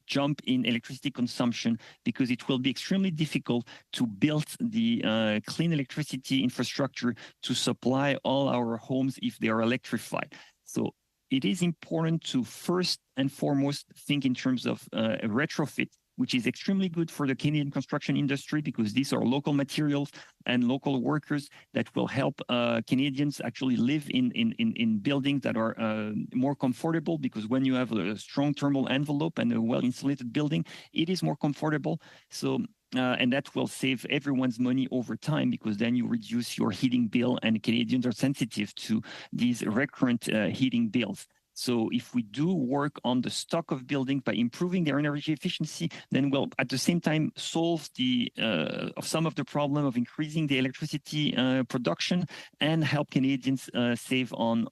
jump in electricity consumption, because it will be extremely difficult to build the clean electricity infrastructure to supply all our homes if they are electrified. So it is important to first and foremost think in terms of retrofit, which is extremely good for the Canadian construction industry because these are local materials and local workers that will help Canadians actually live in buildings that are more comfortable, because when you have a strong thermal envelope and a well-insulated building, it is more comfortable. So and that will save everyone's money over time, because then you reduce your heating bill, and Canadians are sensitive to these recurrent heating bills. So if we do work on the stock of buildings by improving their energy efficiency, then we'll at the same time solve of some of the problem of increasing the electricity production and help Canadians save on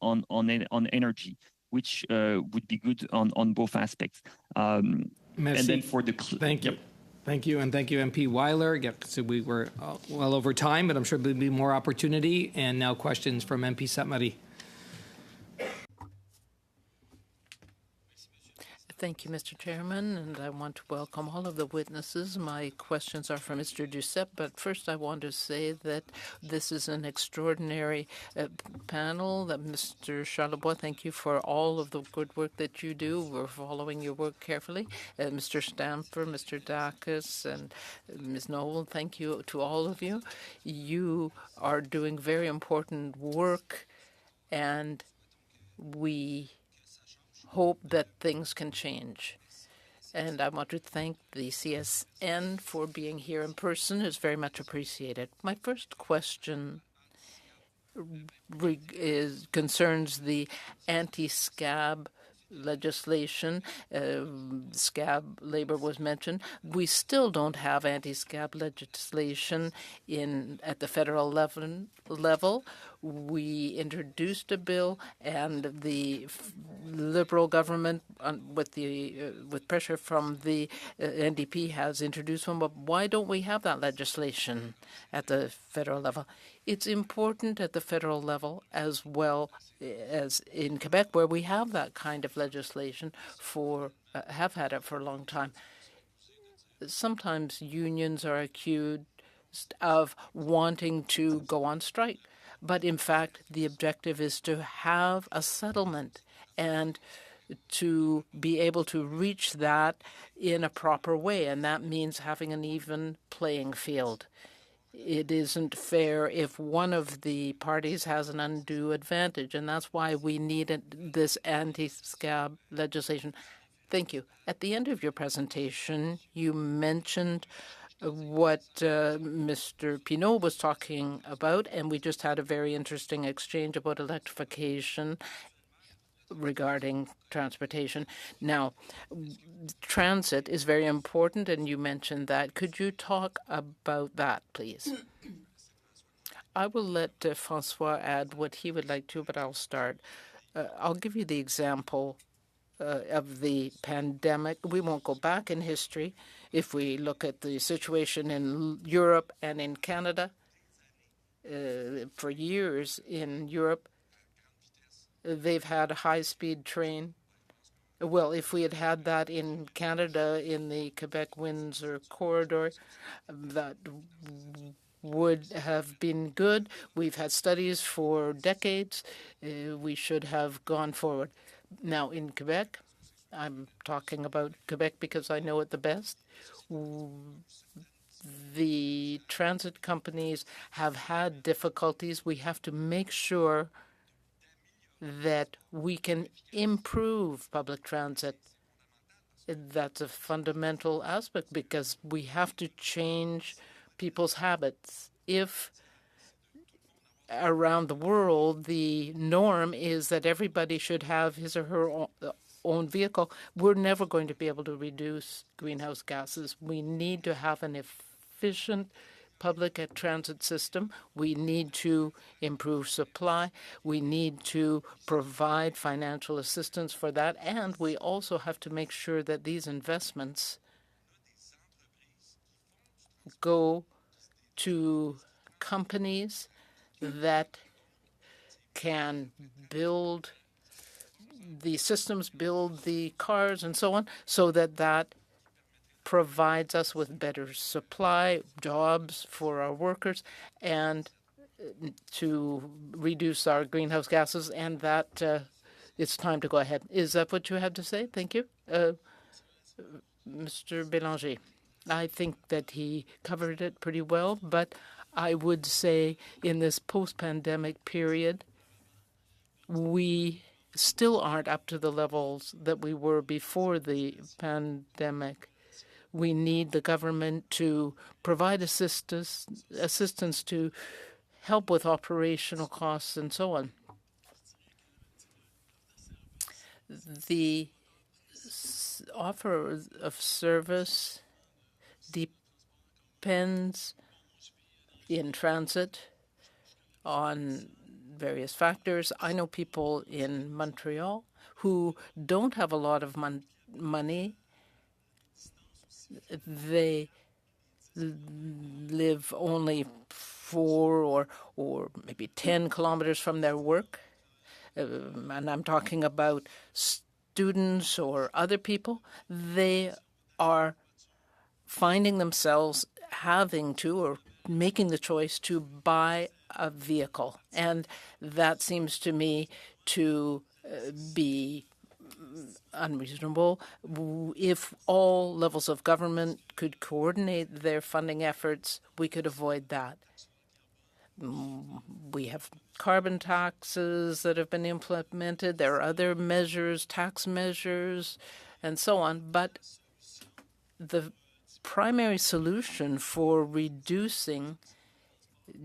energy, which would be good on both aspects. And then for the thank you. Thank you, and thank you, MP Weiler. Yep, so we were well over time, but I'm sure there'll be more opportunity. And now questions from MP Sainte-Marie. Thank you, Mr. Chairman, and I want to welcome all of the witnesses. My questions are for Mr. Duceppe, but first I want to say that this is an extraordinary panel. That Mr. Charlebois, thank you for all of the good work that you do. We're following your work carefully. Mr. Stamper, Mr. Dacus, and Ms. Noel, thank you to all of you. You are doing very important work, and we hope that things can change. And I want to thank the CSN for being here in person. It's very much appreciated. My first question concerns the anti-scab legislation. Scab labor was mentioned. We still don't have anti-scab legislation at the federal level. We introduced a bill, and the Liberal government, with pressure from the NDP, has introduced one. But why don't we have that legislation at the federal level? It's important at the federal level as well as in Quebec, where we have that kind of legislation have had it for a long time. Sometimes unions are accused of wanting to go on strike, but in fact, the objective is to have a settlement and to be able to reach that in a proper way, and that means having an even playing field. It isn't fair if one of the parties has an undue advantage, and that's why we need this anti-scab legislation. Thank you. At the end of your presentation, you mentioned what Mr. Pinault was talking about, and we just had a very interesting exchange about electrification regarding transportation. Now, transit is very important, and you mentioned that. Could you talk about that, please? I will let Francois add what he would like to, but I'll start. I'll give you the example of the pandemic. We won't go back in history. If we look at the situation in Europe and in Canada, for years in Europe, they've had a high-speed train. Well, if we had had that in Canada in the Quebec-Windsor corridor, that would have been good. We've had studies for decades. We should have gone forward. Now, in Quebec, I'm talking about Quebec because I know it the best, the transit companies have had difficulties. We have to make sure that we can improve public transit. That's a fundamental aspect because we have to change people's habits. If around the world the norm is that everybody should have his or her own vehicle, we're never going to be able to reduce greenhouse gases. We need to have an efficient public transit system. We need to improve supply. We need to provide financial assistance for that. And we also have to make sure that these investments go to companies that can build the systems, build the cars, and so on, so that that provides us with better supply, jobs for our workers, and to reduce our greenhouse gases, and that it's time to go ahead. Is that what you had to say? Thank you. Mr. Bélanger. I think that he covered it pretty well, but I would say in this post-pandemic period, we still aren't up to the levels that we were before the pandemic. We need the government to provide assistance to help with operational costs and so on. The offer of service depends in transit on various factors. I know people in Montreal who don't have a lot of money. They live only 4 or maybe 10 kilometers from their work. And I'm talking about students or other people. They are finding themselves having to or making the choice to buy a vehicle. And that seems to me to be unreasonable. If all levels of government could coordinate their funding efforts, we could avoid that. We have carbon taxes that have been implemented. There are other measures, tax measures, and so on. But the primary solution for reducing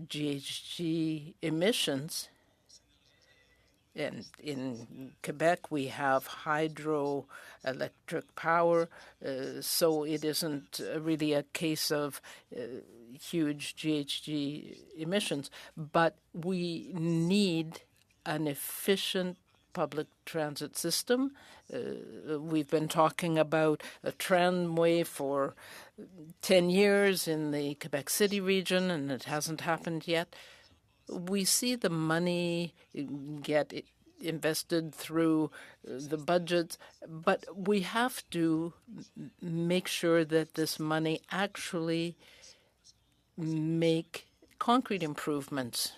GHG emissions, and in Quebec we have hydroelectric power, so it isn't really a case of huge GHG emissions, but we need an efficient public transit system. We've been talking about a tramway for 10 years in the Quebec City region, and it hasn't happened yet. We see the money get invested through the budgets, but we have to make sure that this money actually make concrete improvements.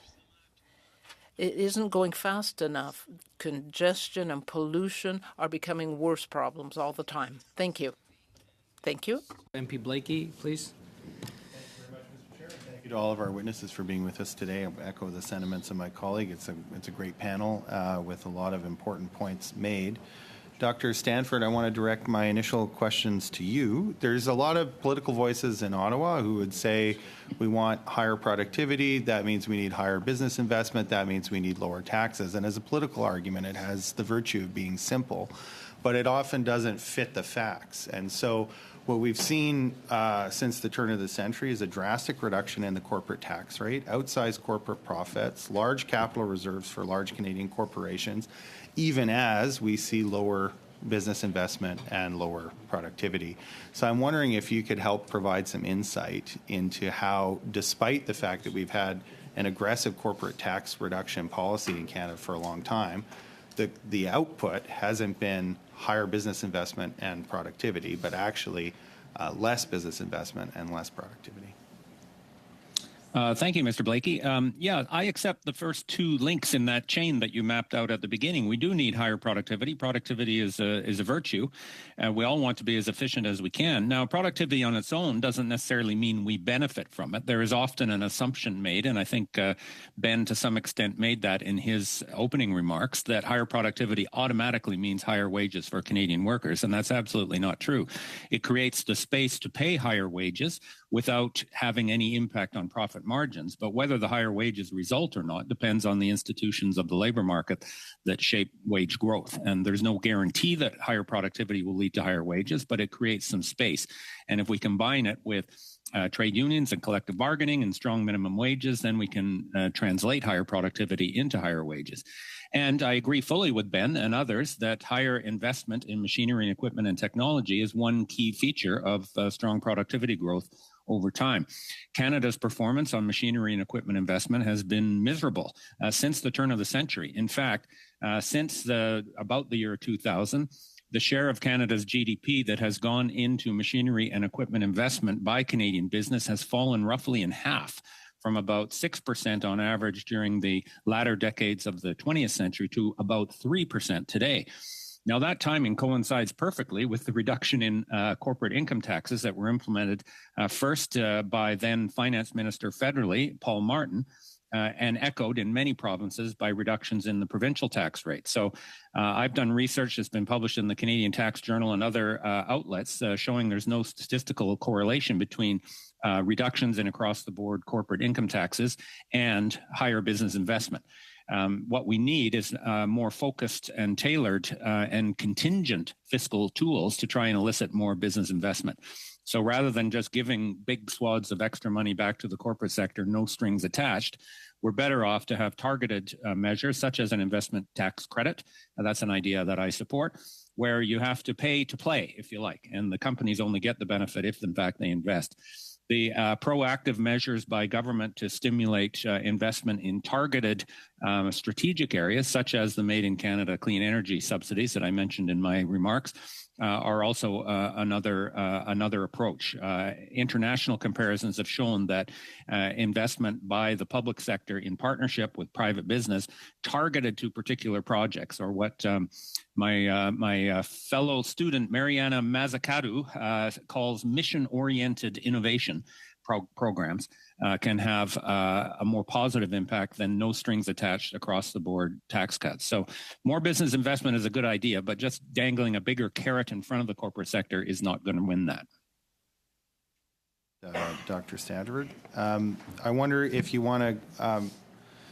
It isn't going fast enough. Congestion and pollution are becoming worse problems all the time. Thank you. Thank you. MP Blakey, please. Thank you to all of our witnesses for being with us today. I echo the sentiments of my colleague. It's a great panel with a lot of important points made. Dr. Stanford, I want to direct my initial questions to you. There's a lot of political voices in Ottawa who would say we want higher productivity. That means we need higher business investment. That means we need lower taxes. And as a political argument, it has the virtue of being simple, but it often doesn't fit the facts. And so what we've seen since the turn of the century is a drastic reduction in the corporate tax rate, outsized corporate profits, large capital reserves for large Canadian corporations, even as we see lower business investment and lower productivity. So I'm wondering if you could help provide some insight into how, despite the fact that we've had an aggressive corporate tax reduction policy in Canada for a long time, the output hasn't been higher business investment and productivity, but actually less business investment and less productivity. Thank you, Mr. Blakey. Yeah, I accept the first two links in that chain that you mapped out at the beginning. We do need higher productivity. Productivity is a virtue. We all want to be as efficient as we can. Now, productivity on its own doesn't necessarily mean we benefit from it. There is often an assumption made, and I think Ben, to some extent, made that in his opening remarks, that higher productivity automatically means higher wages for Canadian workers, and that's absolutely not true. It creates the space to pay higher wages without having any impact on profit margins. But whether the higher wages result or not depends on the institutions of the labor market that shape wage growth. And there's no guarantee that higher productivity will lead to higher wages, but it creates some space. And if we combine it with trade unions and collective bargaining and strong minimum wages, then we can translate higher productivity into higher wages. And I agree fully with Ben and others that higher investment in machinery and equipment and technology is one key feature of strong productivity growth over time. Canada's performance on machinery and equipment investment has been miserable since the turn of the century. In fact, since about the year 2000, the share of Canada's GDP that has gone into machinery and equipment investment by Canadian business has fallen roughly in half, from about 6% on average during the latter decades of the 20th century to about 3% today. Now, that timing coincides perfectly with the reduction in corporate income taxes that were implemented first by then Finance Minister federally, Paul Martin, and echoed in many provinces by reductions in the provincial tax rate. So I've done research that's been published in the Canadian Tax Journal and other outlets showing there's no statistical correlation between reductions in across-the-board corporate income taxes and higher business investment. What we need is more focused and tailored and contingent fiscal tools to try and elicit more business investment. So rather than just giving big swaths of extra money back to the corporate sector, no strings attached, we're better off to have targeted measures such as an investment tax credit. That's an idea that I support, where you have to pay to play, if you like, and the companies only get the benefit if, in fact, they invest. The proactive measures by government to stimulate investment in targeted strategic areas, such as the Made in Canada clean energy subsidies that I mentioned in my remarks, are also another approach. International comparisons have shown that investment by the public sector in partnership with private business targeted to particular projects, or what my fellow student Mariana Mazzucato calls mission-oriented innovation programs, can have a more positive impact than no strings attached across the board tax cuts. So more business investment is a good idea, but just dangling a bigger carrot in front of the corporate sector is not going to win that. Dr. Stanford, I wonder if you want to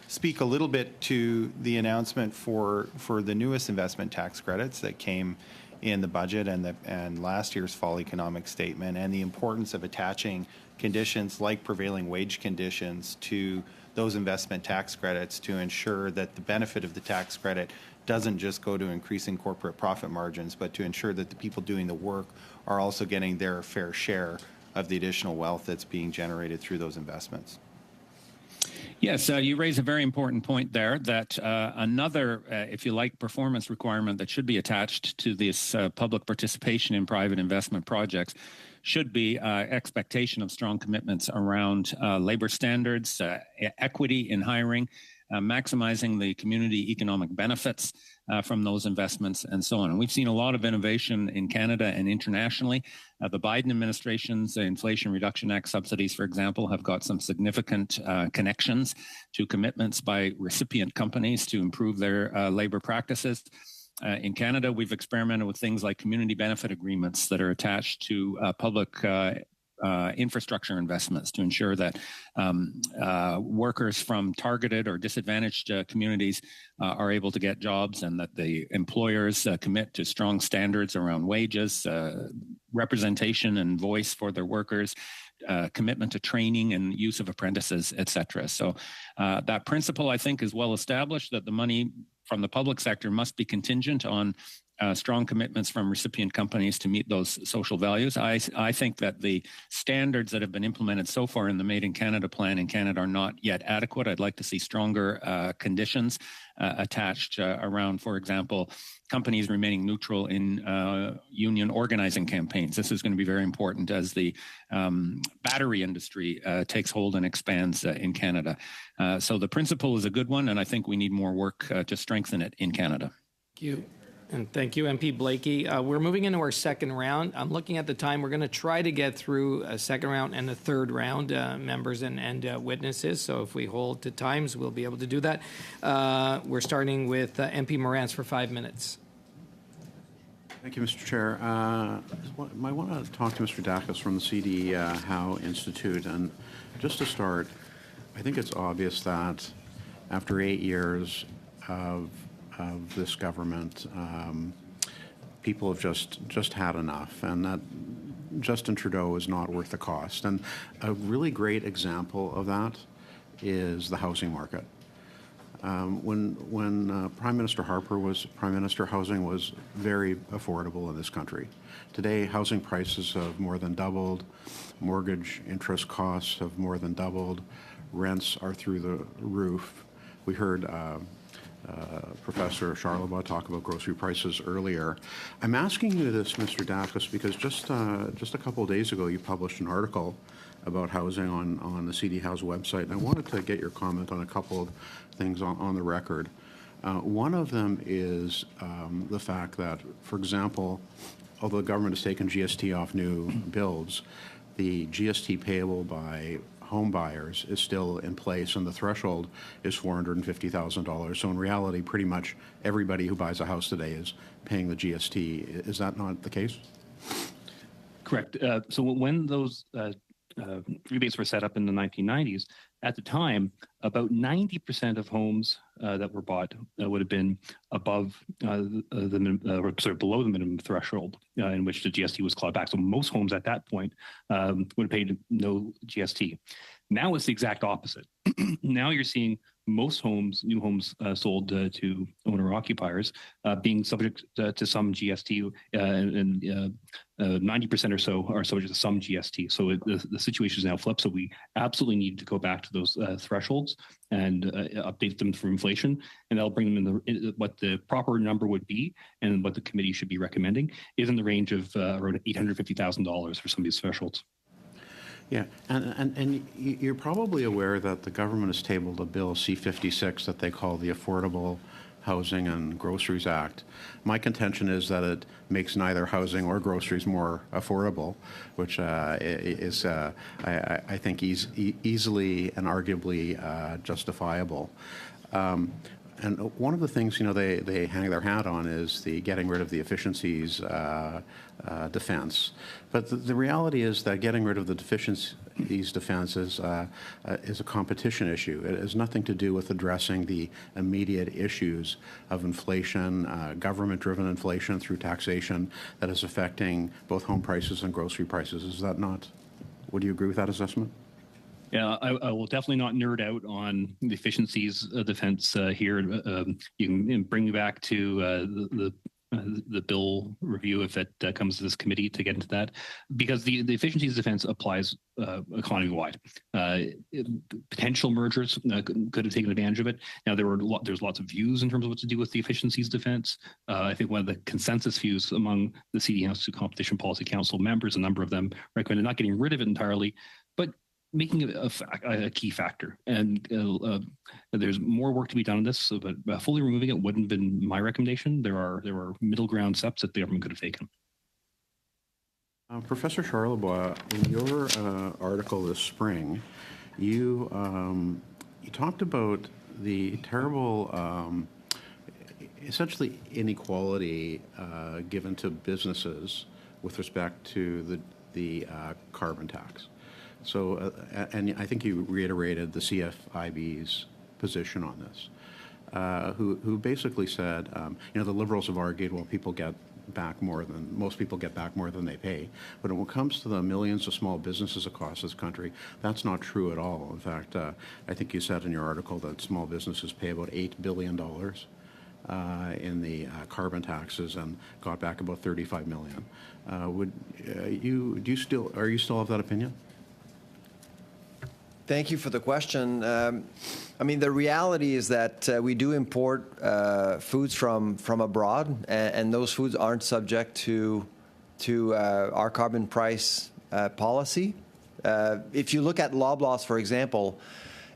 speak a little bit to the announcement for the newest investment tax credits that came in the budget and last year's fall economic statement, and the importance of attaching conditions like prevailing wage conditions to those investment tax credits to ensure that the benefit of the tax credit doesn't just go to increasing corporate profit margins, but to ensure that the people doing the work are also getting their fair share of the additional wealth that's being generated through those investments. Yes, you raise a very important point there, that another, if you like, performance requirement that should be attached to this public participation in private investment projects should be expectation of strong commitments around labor standards, equity in hiring, maximizing the community economic benefits from those investments, and so on. And we've seen a lot of innovation in Canada and internationally. The Biden administration's Inflation Reduction Act subsidies, for example, have got some significant connections to commitments by recipient companies to improve their labor practices. In Canada, we've experimented with things like community benefit agreements that are attached to public infrastructure investments to ensure that workers from targeted or disadvantaged communities are able to get jobs, and that the employers commit to strong standards around wages, representation and voice for their workers, commitment to training and use of apprentices, et cetera. So that principle, I think, is well established, that the money from the public sector must be contingent on strong commitments from recipient companies to meet those social values. I think that the standards that have been implemented so far in the Made in Canada plan in Canada are not yet adequate. I'd like to see stronger conditions attached around, for example, companies remaining neutral in union organizing campaigns. This is going to be very important as the battery industry takes hold and expands in Canada. So the principle is a good one, and I think we need more work to strengthen it in Canada. Thank you. And thank you, MP Blakey. We're moving into our second round. I'm looking at the time. We're going to try to get through a second round and a third round, members and witnesses. So if we hold to times, we'll be able to do that. We're starting with MP Morantz for 5 minutes. Thank you, Mr. Chair. I want to talk to Mr. Dacus from the C.D. Howe Institute. And just to start, I think it's obvious that after 8 years of this government, people have just had enough, and that Justin Trudeau is not worth the cost. And a really great example of that is the housing market. When Prime Minister Harper was Prime Minister, housing was very affordable in this country. Today, housing prices have more than doubled, mortgage interest costs have more than doubled, rents are through the roof. We heard Professor Charlebois talk about grocery prices earlier. I'm asking you this, Mr. Dacus, because just a couple of days ago you published an article about housing on the C.D. Howe's website, and I wanted to get your comment on a couple of things on the record. One of them is the fact that, for example, although the government has taken GST off new builds, the GST payable by home buyers is still in place, and the threshold is $450,000. So in reality, pretty much everybody who buys a house today is paying the GST. Is that not the case? Correct. So when those rebates were set up in the 1990s, at the time, about 90% of homes that were bought would have been above below the minimum threshold in which the GST was clawed back. So most homes at that point would have paid no GST. Now it's the exact opposite. Now you're seeing most homes, new homes sold to owner-occupiers, being subject to some GST, and 90% or so are subject to some GST. So the situation is now flipped. So we absolutely need to go back to those thresholds and update them for inflation, and that'll bring them in what the proper number would be, and what the committee should be recommending is in the range of around $850,000 for some of these thresholds. Yeah, and you're probably aware that the government has tabled a bill, C-56, that they call the Affordable Housing and Groceries Act. My contention is that it makes neither housing or groceries more affordable, which is, I think, easily and arguably justifiable. And one of the things, they hang their hat on is the getting rid of the efficiencies defense. But the reality is that getting rid of the deficiencies defense is a competition issue. It has nothing to do with addressing the immediate issues of inflation, government-driven inflation through taxation that is affecting both home prices and grocery prices. Is that not? Would you agree with that assessment? Yeah, I will definitely not nerd out on the efficiencies defense here. You can bring me back to the bill review if it comes to this committee to get into that, because the efficiencies defense applies economy-wide. Potential mergers could have taken advantage of it. Now there's lots of views in terms of what to do with the efficiencies defense. I think one of the consensus views among the CD House to Competition Policy Council members, a number of them recommended not getting rid of it entirely, but making it a key factor. And there's more work to be done on this, but fully removing it wouldn't have been my recommendation. There are middle ground steps that the government could have taken. Professor Charlebois, in your article this spring, you talked about the terrible, essentially, inequality given to businesses with respect to the carbon tax. So, and I think you reiterated the CFIB's position on this, who basically said, the Liberals have argued, well, most people get back more than they pay. But when it comes to the millions of small businesses across this country, that's not true at all. In fact, I think you said in your article that small businesses pay about $8 billion in the carbon taxes and got back about $35 million. Are you still of that opinion? Thank you for the question. The reality is that we do import foods from abroad, and those foods aren't subject to our carbon price policy. If you look at Loblaws, for example,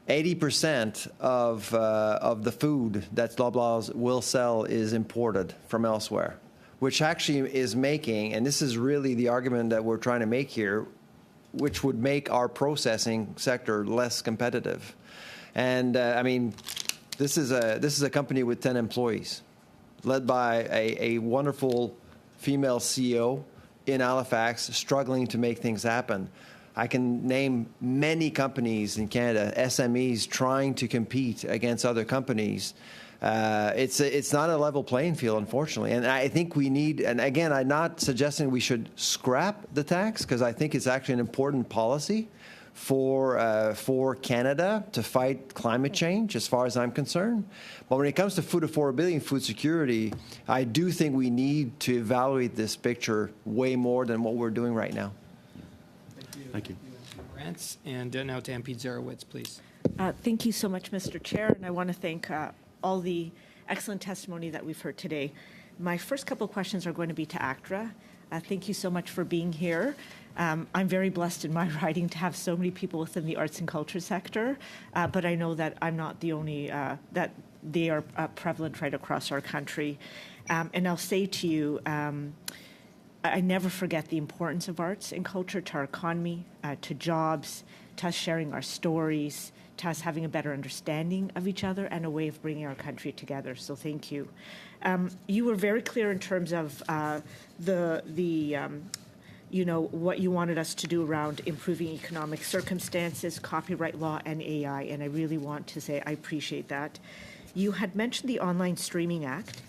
80% of the food that Loblaws will sell is imported from elsewhere, which actually is making, and this is really the argument that we're trying to make here, which would make our processing sector less competitive. And this is a company with 10 employees, led by a wonderful female CEO in Halifax, struggling to make things happen. I can name many companies in Canada, SMEs, trying to compete against other companies. It's not a level playing field, unfortunately. And I think we need, and again, I'm not suggesting we should scrap the tax, because I think it's actually an important policy for Canada to fight climate change, as far as I'm concerned. But when it comes to food affordability and food security, I do think we need to evaluate this picture way more than what we're doing right now. Thank you. Grants, and now to MP Zarowitz, please. Thank you so much, Mr. Chair, and I want to thank all the excellent testimony that we've heard today. My first couple of questions are going to be to ACTRA. Thank you so much for being here. I'm very blessed in my riding to have so many people within the arts and culture sector, but I know that I'm not the only, that they are prevalent right across our country. And I'll say to you, I never forget the importance of arts and culture to our economy, to jobs, to us sharing our stories, to us having a better understanding of each other and a way of bringing our country together. So thank you. You were very clear in terms of what you wanted us to do around improving economic circumstances, copyright law, and AI, and I really want to say I appreciate that. You had mentioned the Online Streaming Act,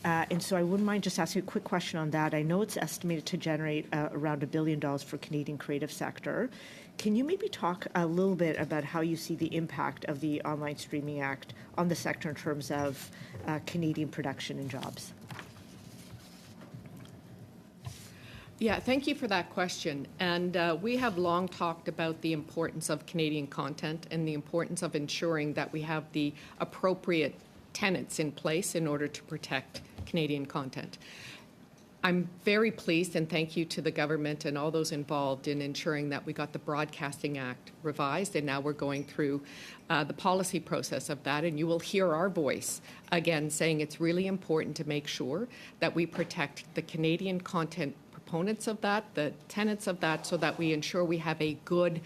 and so I wouldn't mind just asking a quick question on that. I know it's estimated to generate around $1 billion for Canadian creative sector. Can you maybe talk a little bit about how you see the impact of the Online Streaming Act on the sector in terms of Canadian production and jobs? Yeah, thank you for that question. And we have long talked about the importance of Canadian content and the importance of ensuring that we have the appropriate tenets in place in order to protect Canadian content. I'm very pleased, and thank you to the government and all those involved in ensuring that we got the Broadcasting Act revised, and now we're going through the policy process of that, and you will hear our voice again saying it's really important to make sure that we protect the Canadian content proponents of that, the tenets of that, so that we ensure we have a good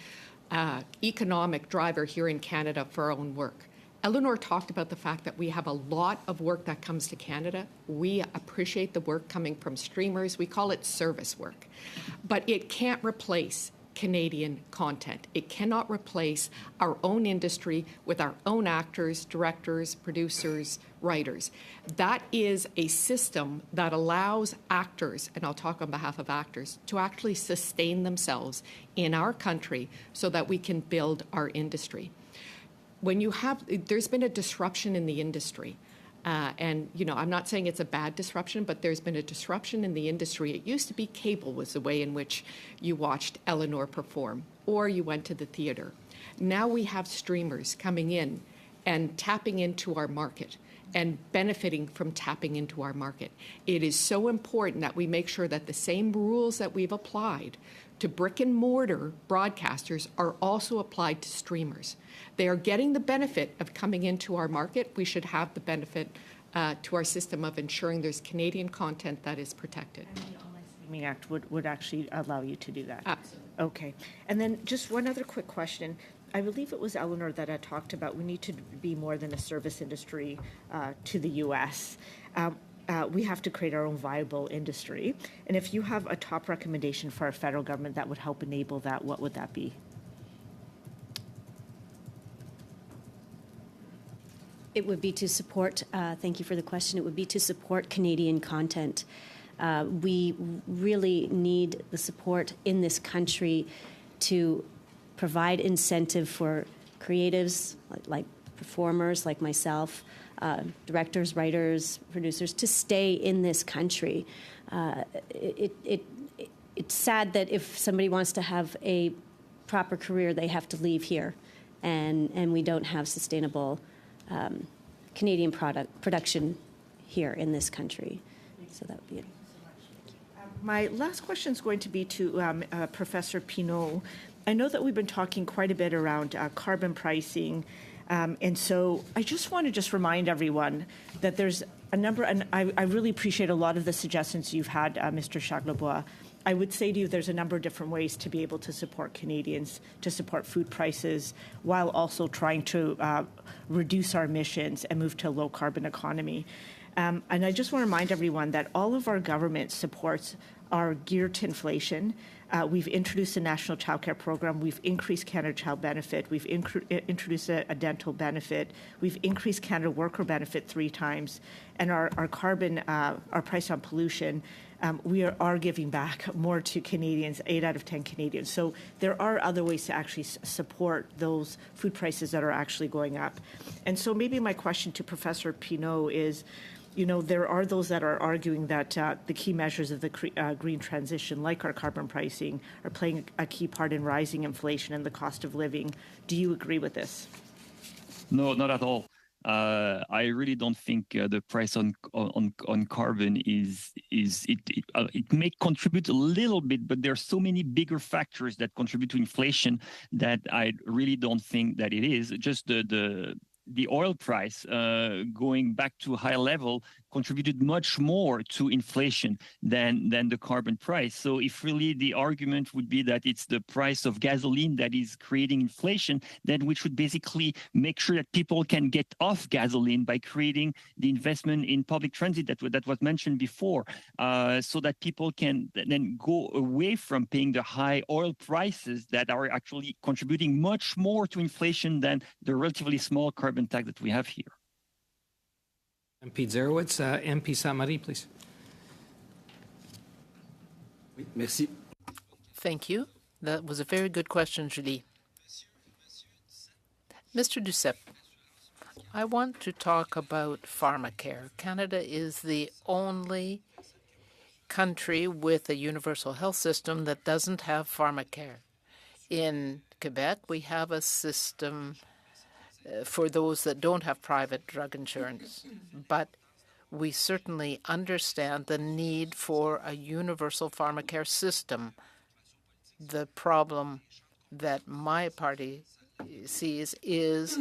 economic driver here in Canada for our own work. Eleanor talked about the fact that we have a lot of work that comes to Canada. We appreciate the work coming from streamers. We call it service work. But it can't replace Canadian content. It cannot replace our own industry with our own actors, directors, producers, writers. That is a system that allows actors, and I'll talk on behalf of actors, to actually sustain themselves in our country so that we can build our industry. There's been a disruption in the industry. And, I'm not saying it's a bad disruption, but there's been a disruption in the industry. It used to be cable was the way in which you watched Eleanor perform, or you went to the theater. Now we have streamers coming in and tapping into our market and benefiting from tapping into our market. It is so important that we make sure that the same rules that we've applied to brick and mortar broadcasters are also applied to streamers. They are getting the benefit of coming into our market. We should have the benefit to our system of ensuring there's Canadian content that is protected. And the Online Streaming Act would actually allow you to do that? Absolutely. Okay. And then just one other quick question. I believe it was Eleanor that had talked about we need to be more than a service industry to the U.S. We have to create our own viable industry. And if you have a top recommendation for our federal government that would help enable that, what would that be? It would be to support, thank you for the question, it would be to support Canadian content. We really need the support in this country to provide incentive for creatives like performers like myself, directors, writers, producers, to stay in this country. It's sad that if somebody wants to have a proper career, they have to leave here, and we don't have sustainable Canadian production here in this country. So that would be it. My last question is going to be to Professor Pinault. I know that we've been talking quite a bit around carbon pricing, and so I just want to remind everyone that there's a number, and I really appreciate a lot of the suggestions you've had, Mr. Charlebois. I would say to you there's a number of different ways to be able to support Canadians, to support food prices, while also trying to reduce our emissions and move to a low-carbon economy. And I just want to remind everyone that all of our government supports are geared to inflation. We've introduced a national child care program. We've increased Canada Child Benefit. We've introduced a dental benefit. We've increased Canada Worker Benefit 3 times. And our carbon, our price on pollution, we are giving back more to Canadians, 8 out of 10 Canadians. So there are other ways to actually support those food prices that are actually going up. And so maybe my question to Professor Pinault is, there are those that are arguing that the key measures of the green transition, like our carbon pricing, are playing a key part in rising inflation and the cost of living. Do you agree with this? No, not at all. I really don't think the price on carbon it may contribute a little bit, but there are so many bigger factors that contribute to inflation that I really don't think that it is. Just the oil price going back to a high level contributed much more to inflation than the carbon price. So if really the argument would be that it's the price of gasoline that is creating inflation, then we should basically make sure that people can get off gasoline by creating the investment in public transit that was mentioned before, so that people can then go away from paying the high oil prices that are actually contributing much more to inflation than the relatively small carbon tax that we have here. MP Zerowitz, MP Sainte-Marie, please. Merci. Thank you. That was a very good question, Julie. Mr. Duceppe, I want to talk about pharmacare. Canada is the only country with a universal health system that doesn't have pharmacare. In Quebec, we have a system for those that don't have private drug insurance. But we certainly understand the need for a universal pharmacare system. The problem that my party sees is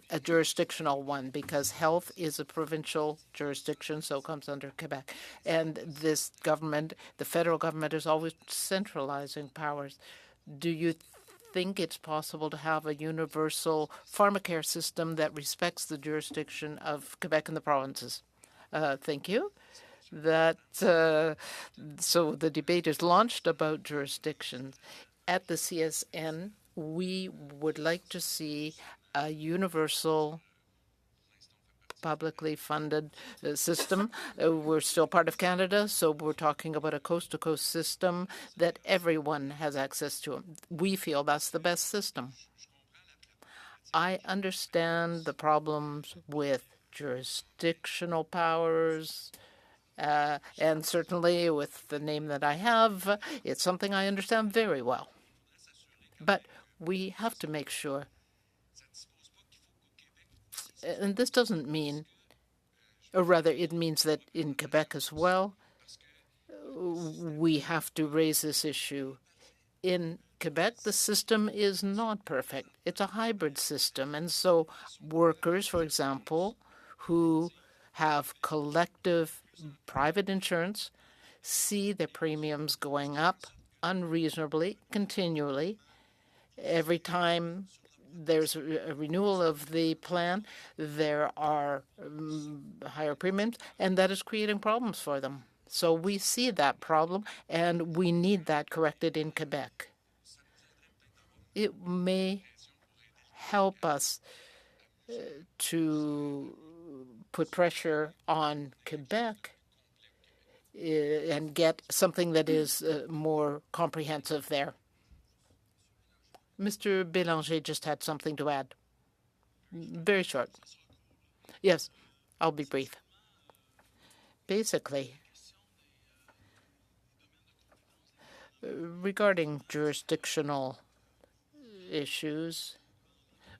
a jurisdictional one, because health is a provincial jurisdiction, so it comes under Quebec. And this government, the federal government, is always centralizing powers. Do you think it's possible to have a universal pharmacare system that respects the jurisdiction of Quebec and the provinces? Thank you. So the debate is launched about jurisdictions. At the CSN, we would like to see a universal publicly funded system. We're still part of Canada, so we're talking about a coast-to-coast system that everyone has access to. We feel that's the best system. I understand the problems with jurisdictional powers, and certainly with the name that I have, it's something I understand very well. But we have to make sure, and this doesn't mean, or rather it means that in Quebec as well, we have to raise this issue. In Quebec, the system is not perfect. It's a hybrid system. And so workers, for example, who have collective private insurance, see their premiums going up unreasonably, continually. Every time there's a renewal of the plan, there are higher premiums, and that is creating problems for them. So we see that problem, and we need that corrected in Quebec. It may help us to put pressure on Quebec and get something that is more comprehensive there. Mr. Bélanger just had something to add. Very short. Yes, I'll be brief. Basically, regarding jurisdictional issues,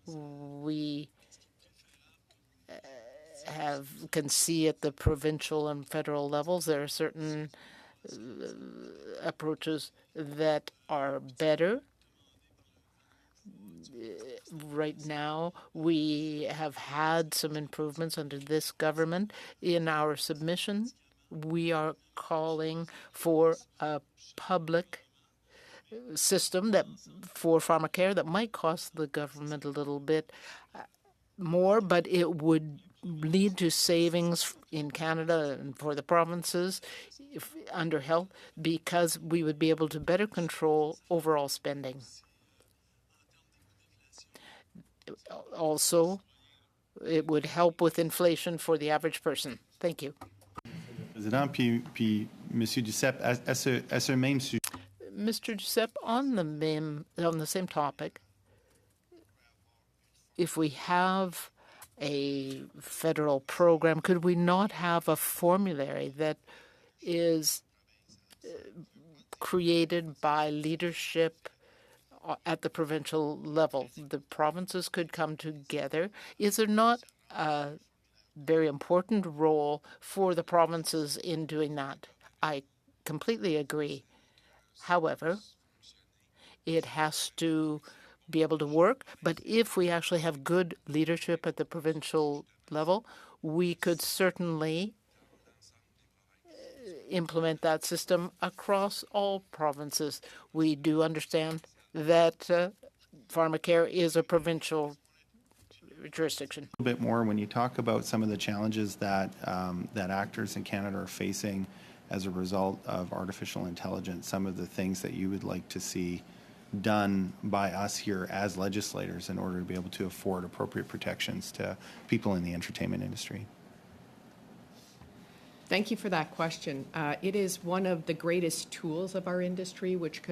we can see at the provincial and federal levels there are certain approaches that are better. Right now, we have had some improvements under this government. In our submission, we are calling for a public system that for pharmacare that might cost the government a little bit more, but it would lead to savings in Canada and for the provinces under health, because we would be able to better control overall spending. Also, it would help with inflation for the average person. Thank you. Président, puis Monsieur Duceppe, à ce même sujet. Mr. Duceppe, on the same topic, if we have a federal program, could we not have a formulary that is created by leadership at the provincial level? The provinces could come together. Is there not a very important role for the provinces in doing that. I completely agree. However, it has to be able to work, but if we actually have good leadership at the provincial level, we could certainly implement that system across all provinces. We do understand that pharmacare is a provincial jurisdiction. A little bit more when you talk about some of the challenges that that actors in Canada are facing as a result of artificial intelligence, some of the things that you would like to see done by us here as legislators in order to be able to afford appropriate protections to people in the entertainment industry. Thank you for that question. It is one of the greatest tools of our industry, which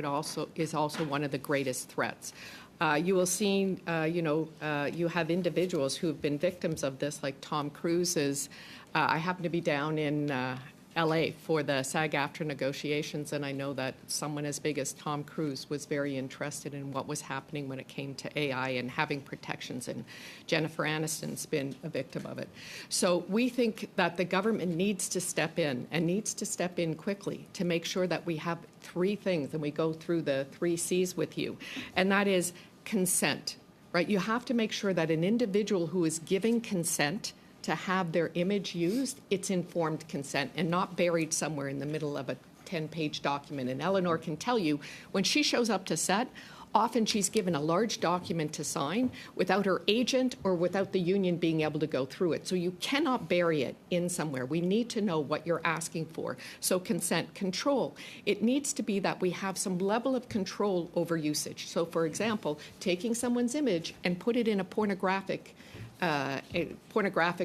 is also one of the greatest threats. You will see, you have individuals who have been victims of this, like Tom Cruise's. I happen to be down in LA for the SAG-AFTRA negotiations, and I know that someone as big as Tom Cruise was very interested in what was happening when it came to AI and having protections, and Jennifer Aniston's been a victim of it. So we think that the government needs to step in, and needs to step in quickly to make sure that we have three things, and we go through the 3 C's with you, and that is consent, right? You have to make sure that an individual who is giving consent to have their image used, it's informed consent and not buried somewhere in the middle of a 10-page document. And Eleanor can tell you, when she shows up to set, often she's given a large document to sign without her agent or without the union being able to go through it. So you cannot bury it in somewhere. We need to know what you're asking for. So consent, control. It needs to be that we have some level of control over usage. So for example, taking someone's image and put it in a pornographic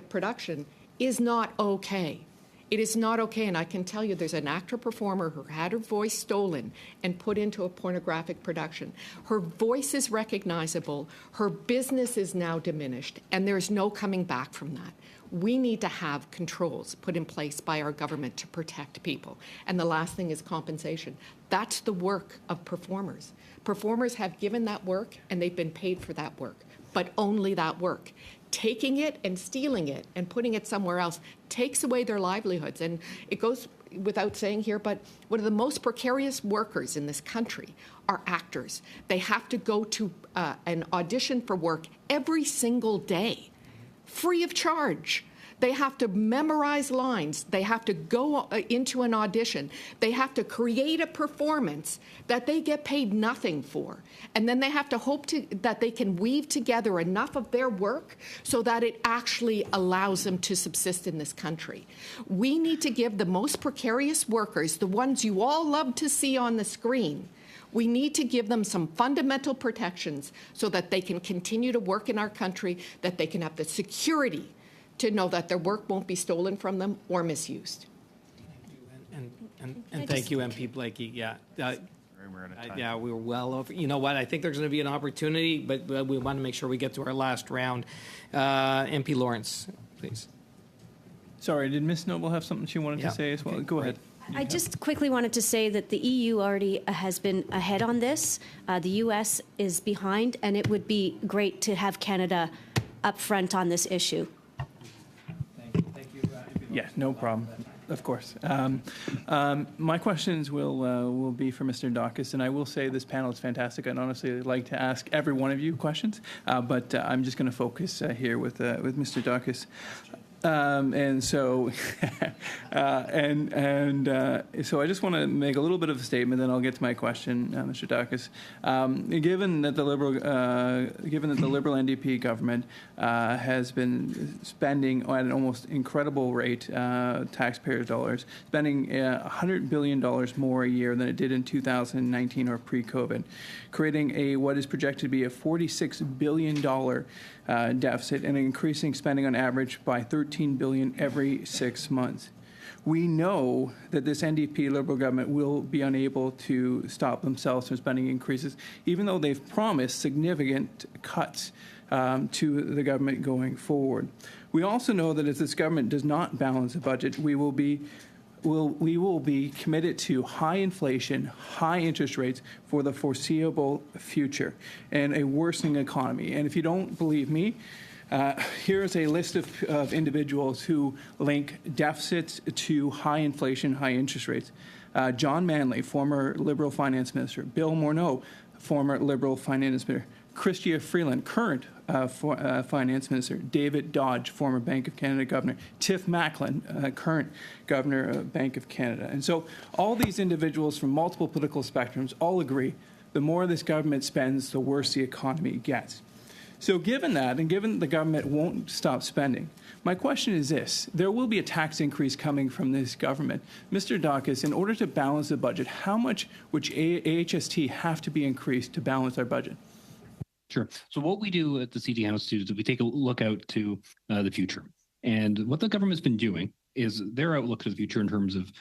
production is not okay. It is not okay, and I can tell you there's an actor-performer who had her voice stolen and put into a pornographic production. Her voice is recognizable, her business is now diminished, and there's no coming back from that. We need to have controls put in place by our government to protect people. And the last thing is compensation. That's the work of performers. Performers have given that work, and they've been paid for that work, but only that work. Taking it and stealing it and putting it somewhere else takes away their livelihoods. And it goes without saying here, but one of the most precarious workers in this country are actors. They have to go to an audition for work every single day, free of charge. They have to memorize lines. They have to go into an audition. They have to create a performance that they get paid nothing for. And then they have to hope that they can weave together enough of their work so that it actually allows them to subsist in this country. We need to give the most precarious workers, the ones you all love to see on the screen, we need to give them some fundamental protections so that they can continue to work in our country, that they can have the security to know that their work won't be stolen from them or misused. And thank you, MP Blakey. Yeah. We're out of time. Yeah, we were well over. You know what? I think there's going to be an opportunity, but we want to make sure we get to our last round. MP Lawrence, please. Sorry, did Ms. Noble have something she wanted to say as well? Go ahead. I just quickly wanted to say that the EU already has been ahead on this. The U.S. is behind, and it would be great to have Canada up front on this issue. Thank you. Yeah, no problem. Of course. My questions will be for Mr. Daucus, and I will say this panel is fantastic. I'd honestly like to ask every one of you questions, but I'm just going to focus here with Mr. Daucus. And so, so I just want to make a little bit of a statement, then I'll get to my question, Mr. Daucus. Given that the Liberal NDP government has been spending at an almost incredible rate, taxpayer dollars, spending $100 billion more a year than it did in 2019 or pre-COVID, creating what is projected to be a $46 billion deficit and increasing spending on average by $13 billion every 6 months. We know that this NDP Liberal government will be unable to stop themselves from spending increases, even though they've promised significant cuts to the government going forward. We also know that if this government does not balance the budget, we will be committed to high inflation, high interest rates for the foreseeable future, and a worsening economy. And if you don't believe me, Here's a list of individuals who link deficits to high inflation, high interest rates. John Manley, former Liberal finance minister. Bill Morneau, former Liberal finance minister. Chrystia Freeland, current finance minister. David Dodge, former Bank of Canada governor. Tiff Macklin, current governor of Bank of Canada. And so all these individuals from multiple political spectrums all agree the more this government spends, the worse the economy gets. So given that, and given the government won't stop spending, my question is this. There will be a tax increase coming from this government. Mr. Dacus, in order to balance the budget, how much would AHST have to be increased to balance our budget? Sure. So what we do at the CD House is we take a look out to the future. And what the government's been doing is their outlook to the future in terms of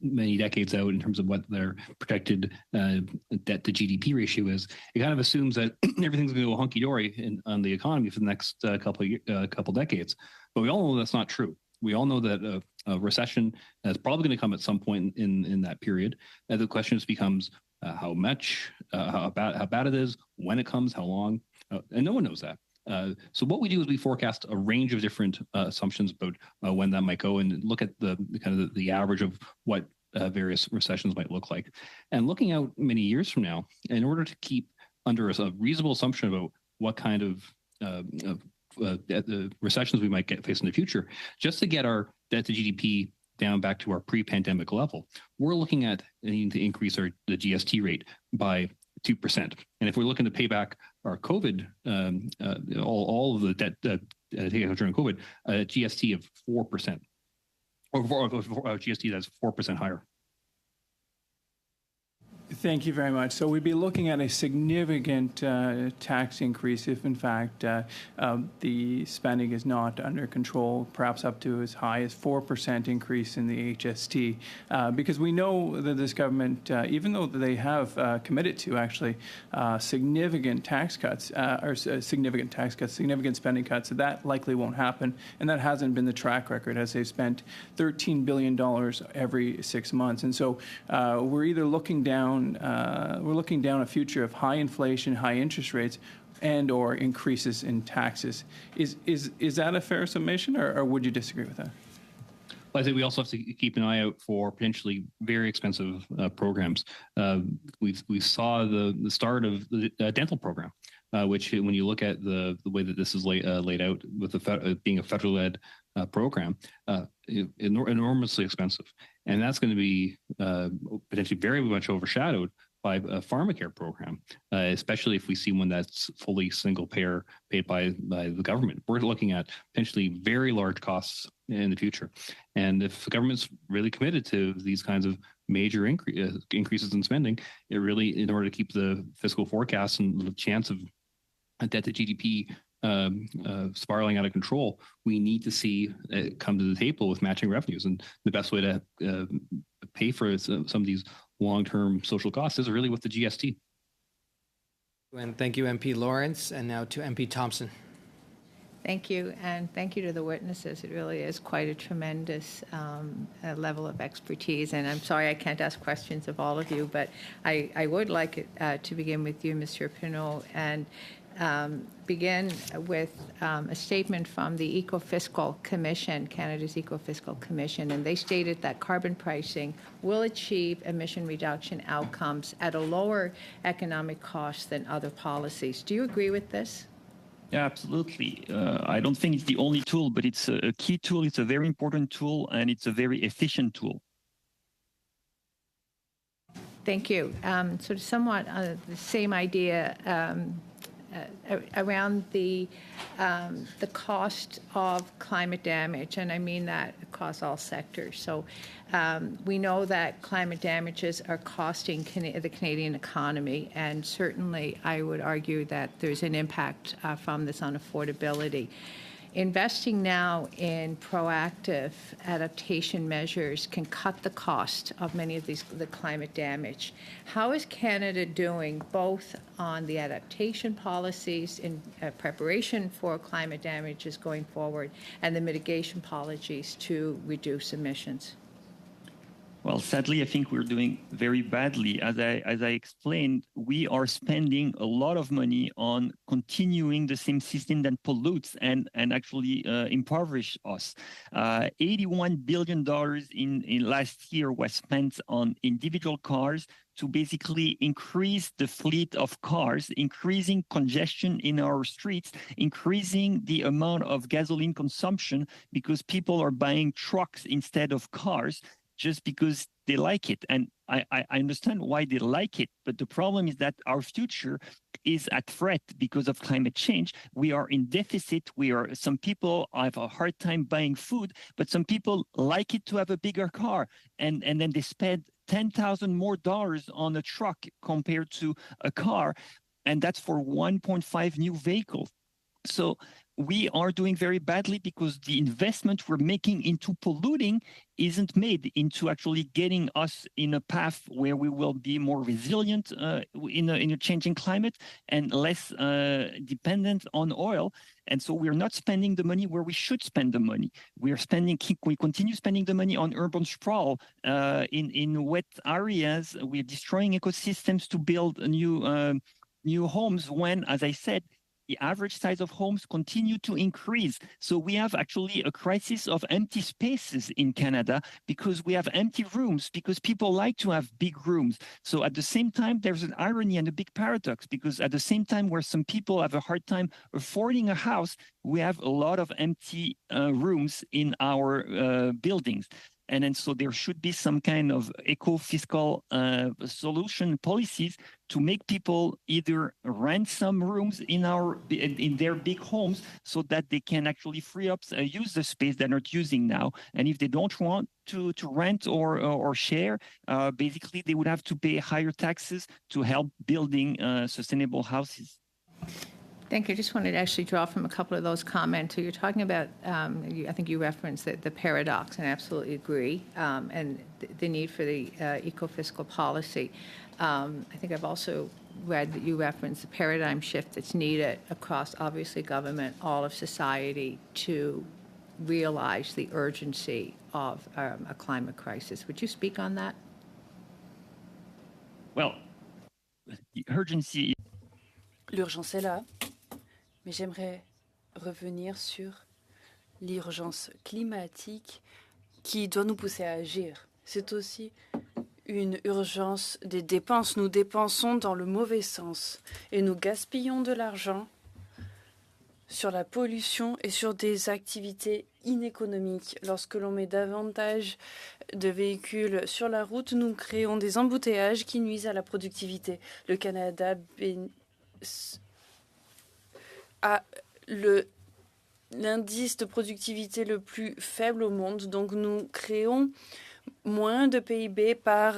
many decades out, in terms of what their projected debt to GDP ratio is. It kind of assumes that everything's going to go hunky-dory on the economy for the next couple decades. But we all know that's not true. We all know that a recession is probably going to come at some point in that period. And the question just becomes how much, how bad it is, when it comes, how long, and no one knows that. So what we do is we forecast a range of different assumptions about when that might go, and look at the kind of the average of what various recessions might look like. And looking out many years from now, in order to keep under a reasonable assumption about what kind of the recessions we might face in the future, just to get our debt to GDP down back to our pre-pandemic level, we're looking at needing to increase the GST rate by 2%. And if we're looking to pay back our COVID, all of the debt taken out during COVID, GST of 4%, or GST that's 4% higher. Thank you very much. So we'd be looking at a significant tax increase if, in fact, the spending is not under control, perhaps up to as high as 4% increase in the HST, because we know that this government, even though they have committed to actually significant spending cuts, that likely won't happen, and that hasn't been the track record, as they've spent $13 billion every 6 months. And so we're either looking down a future of high inflation, high interest rates, and or increases in taxes. Is that a fair summation, or would you disagree with that? Well, I think we also have to keep an eye out for potentially very expensive programs. We saw the start of the dental program, which, when you look at the way that this is laid out, with being a federal-led program, enormously expensive. And that's going to be potentially very much overshadowed by a pharmacare program, especially if we see one that's fully single payer paid by the government. We're looking at potentially very large costs in the future. And if the government's really committed to these kinds of major increases in spending, it really, in order to keep the fiscal forecast and the chance of a debt to GDP spiraling out of control, we need to see it come to the table with matching revenues. And the best way to pay for some of these long-term social costs is really with the GST. And thank you, MP Lawrence. And now to MP Thompson. Thank you, and thank you to the witnesses. It really is quite a tremendous level of expertise, and I'm sorry I can't ask questions of all of you, but I would like it to begin with you, Mr. Pineau, and begin with a statement from the Ecofiscal Commission, Canada's Ecofiscal Commission, and they stated that carbon pricing will achieve emission reduction outcomes at a lower economic cost than other policies. Do you agree with this? Yeah, absolutely. I don't think it's the only tool, but it's a key tool. It's a very important tool, and it's a very efficient tool. Thank you. So somewhat the same idea around the cost of climate damage, and I mean that across all sectors. So we know that climate damages are costing the Canadian economy, and certainly I would argue that there's an impact from this on affordability. Investing now in proactive adaptation measures can cut the cost of many of the climate damage. How is Canada doing both on the adaptation policies in preparation for climate damages going forward and the mitigation policies to reduce emissions? Well, sadly, I think we're doing very badly. As I explained, we are spending a lot of money on continuing the same system that pollutes and actually impoverish us. $81 billion in last year was spent on individual cars to basically increase the fleet of cars, increasing congestion in our streets, increasing the amount of gasoline consumption because people are buying trucks instead of cars just because they like it. And I understand why they like it, but the problem is that our future is at threat because of climate change. We are in deficit. Some people have a hard time buying food, but some people like it to have a bigger car. And then they spend $10,000 more on a truck compared to a car. And that's for 1.5 new vehicles. So we are doing very badly because the investment we're making into polluting isn't made into actually getting us in a path where we will be more resilient in a changing climate and less dependent on oil. And so we're not spending the money where we should spend the money. We continue spending the money on urban sprawl in wet areas. We're destroying ecosystems to build new homes when, as I said, the average size of homes continue to increase. So we have actually a crisis of empty spaces in Canada because we have empty rooms because people like to have big rooms. So at the same time, there's an irony and a big paradox because at the same time where some people have a hard time affording a house, we have a lot of empty rooms in our buildings. And then so there should be some kind of eco-fiscal solution policies to make people either rent some rooms in their big homes so that they can actually free up, use the space they're not using now. And if they don't want to rent or share, basically they would have to pay higher taxes to help building sustainable houses. Thank you. I just wanted to actually draw from a couple of those comments. So you're talking about, I think you referenced the paradox, and I absolutely agree, and the need for the eco-fiscal policy. I think I've also read that you referenced the paradigm shift that's needed across, obviously, government, all of society, to realize the urgency of a climate crisis. Would you speak on that? Well, the urgency. L'urgence est là. Mais j'aimerais revenir sur l'urgence climatique qui doit nous pousser à agir. C'est aussi une urgence des dépenses. Nous dépensons dans le mauvais sens et nous gaspillons de l'argent sur la pollution et sur des activités inéconomiques. Lorsque l'on met davantage de véhicules sur la route, nous créons des embouteillages qui nuisent à la productivité. Le Canada a l'indice de productivité le plus faible au monde. Donc nous créons moins de PIB par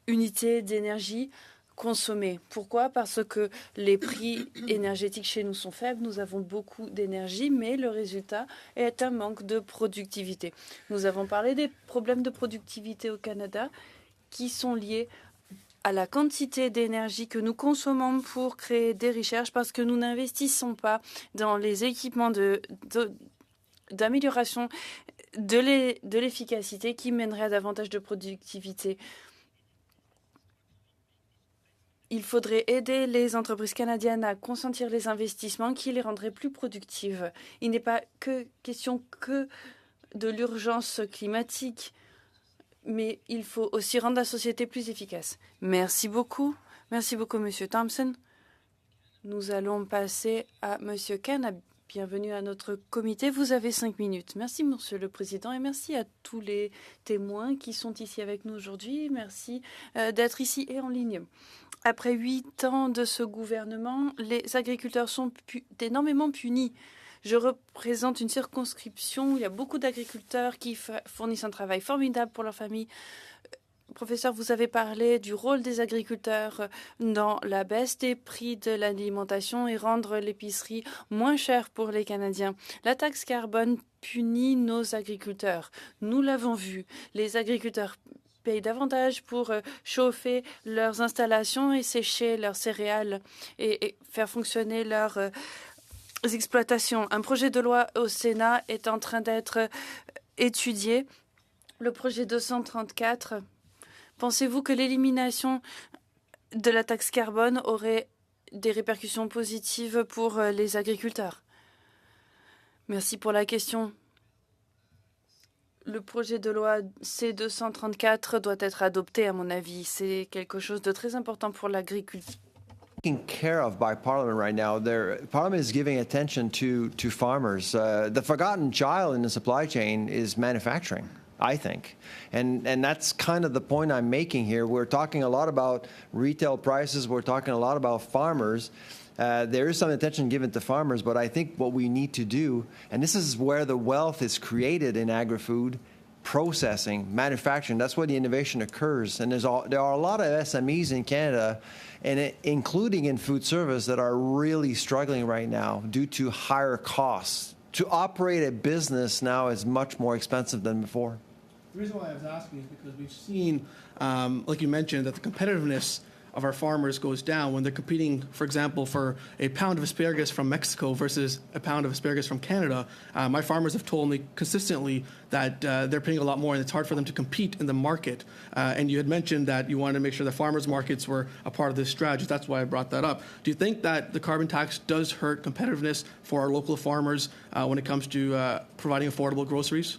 unité d'énergie consommée. Pourquoi? Parce que les prix énergétiques chez nous sont faibles. Nous avons beaucoup d'énergie, mais le résultat est un manque de productivité. Nous avons parlé des problèmes de productivité au Canada qui sont liés à la quantité d'énergie que nous consommons pour créer des richesses parce que nous n'investissons pas dans les équipements d'amélioration de l'efficacité qui mènerait à davantage de productivité. Il faudrait aider les entreprises canadiennes à consentir les investissements qui les rendraient plus productives. Il n'est pas question que de l'urgence climatique, mais il faut aussi rendre la société plus efficace. Merci beaucoup. Merci beaucoup, Monsieur Thompson. Nous allons passer à Monsieur Khan. Bienvenue à notre comité. Vous avez 5 minutes. Merci, Monsieur le Président, et merci à tous les témoins qui sont ici avec nous aujourd'hui. Merci d'être ici et en ligne. Après 8 ans de ce gouvernement, les agriculteurs sont énormément punis. Je représente une circonscription où il y a beaucoup d'agriculteurs qui fournissent un travail formidable pour leur famille. Professeur, vous avez parlé du rôle des agriculteurs dans la baisse des prix de l'alimentation et rendre l'épicerie moins chère pour les Canadiens. La taxe carbone punit nos agriculteurs. Nous l'avons vu. Les agriculteurs payent davantage pour chauffer leurs installations et sécher leurs céréales et faire fonctionner leurs exploitations. Un projet de loi au Sénat est en train d'être étudié Le projet 234, pensez-vous que l'élimination de la taxe carbone aurait des répercussions positives pour les agriculteurs? Merci pour la question. Le projet de loi C-234 doit être adopté, à mon avis. C'est quelque chose de très important pour l'agriculture. Taken care of by Parliament right now. Parliament is giving attention to farmers. The forgotten child in the supply chain is manufacturing, I think. And that's kind of the point I'm making here. We're talking a lot about retail prices. We're talking a lot about farmers. There is some attention given to farmers, but I think what we need to do, and this is where the wealth is created in agri-food, processing, manufacturing, that's where the innovation occurs. And there are a lot of SMEs in Canada, and including in food service, that are really struggling right now due to higher costs. To operate a business now is much more expensive than before. The reason why I was asking is because we've seen, like you mentioned, that the competitiveness of our farmers goes down when they're competing, for example, for a pound of asparagus from Mexico versus a pound of asparagus from Canada. My farmers have told me consistently that they're paying a lot more and it's hard for them to compete in the market. And you had mentioned that you wanted to make sure the farmers markets were a part of this strategy. That's why I brought that up. Do you think that the carbon tax does hurt competitiveness for our local farmers when it comes to providing affordable groceries?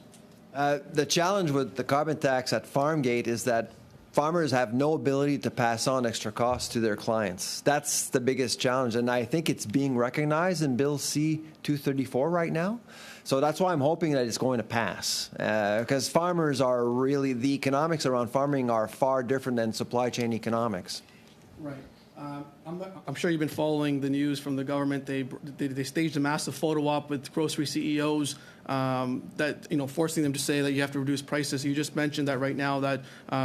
The challenge with the carbon tax at Farmgate is that farmers have no ability to pass on extra costs to their clients. That's the biggest challenge, and I think it's being recognized in Bill C-234 right now. So that's why I'm hoping that it's going to pass, because farmers are really, the economics around farming are far different than supply chain economics. Right. I'm sure you've been following the news from the government. They staged a massive photo op with grocery CEOs forcing them to say that you have to reduce prices. You just mentioned that right now that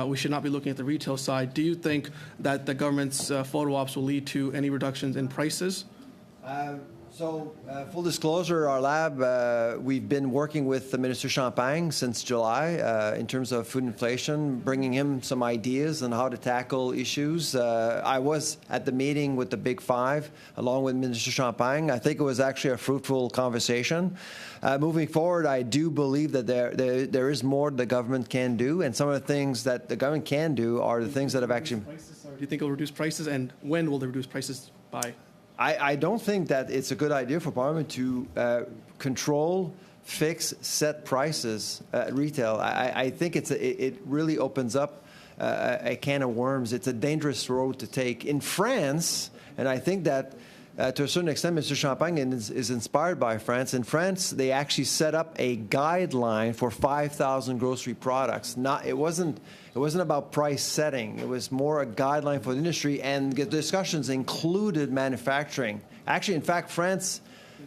we should not be looking at the retail side. Do you think that the government's photo ops will lead to any reductions in prices? Full disclosure, our lab, we've been working with the Minister Champagne since July in terms of food inflation, bringing him some ideas on how to tackle issues. I was at the meeting with the Big Five along with Minister Champagne. I think it was actually a fruitful conversation. Moving forward, I do believe that there is more the government can do, and some of the things that the government can do are the things that have actually... Do you think it will reduce prices, and when will they reduce prices by? I don't think that it's a good idea for Parliament to control, fix, set prices at retail. I think it really opens up a can of worms. It's a dangerous road to take. In France, and I think that to a certain extent, Mr. Champagne is inspired by France. In France, they actually set up a guideline for 5,000 grocery products. It wasn't about price setting. It was more a guideline for the industry, and the discussions included manufacturing. Actually, in fact, France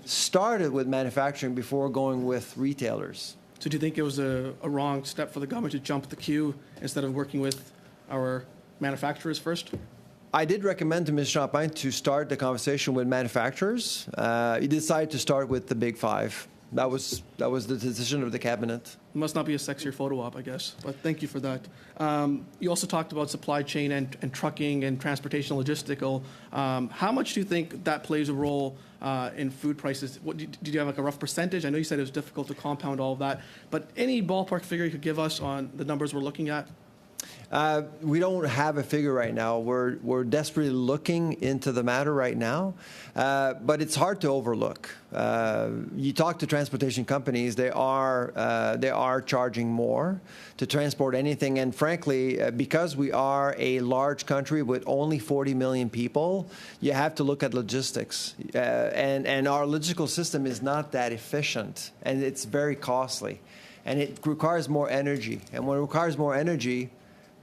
started with manufacturing before going with retailers. So do you think it was a wrong step for the government to jump the queue instead of working with our manufacturers first? I did recommend to Ms. Champagne to start the conversation with manufacturers. He decided to start with the Big Five. That was the decision of the cabinet. It must not be a sexier photo op, I guess, but thank you for that. You also talked about supply chain and trucking and transportation logistical. How much do you think that plays a role in food prices? Did you have like a rough percentage? I know you said it was difficult to compound all of that, but any ballpark figure you could give us on the numbers we're looking at? We don't have a figure right now. We're desperately looking into the matter right now, but it's hard to overlook. You talk to transportation companies; they are charging more to transport anything, and frankly, because we are a large country with only 40 million people, you have to look at logistics, and our logistical system is not that efficient, and it's very costly, and it requires more energy, and when it requires more energy,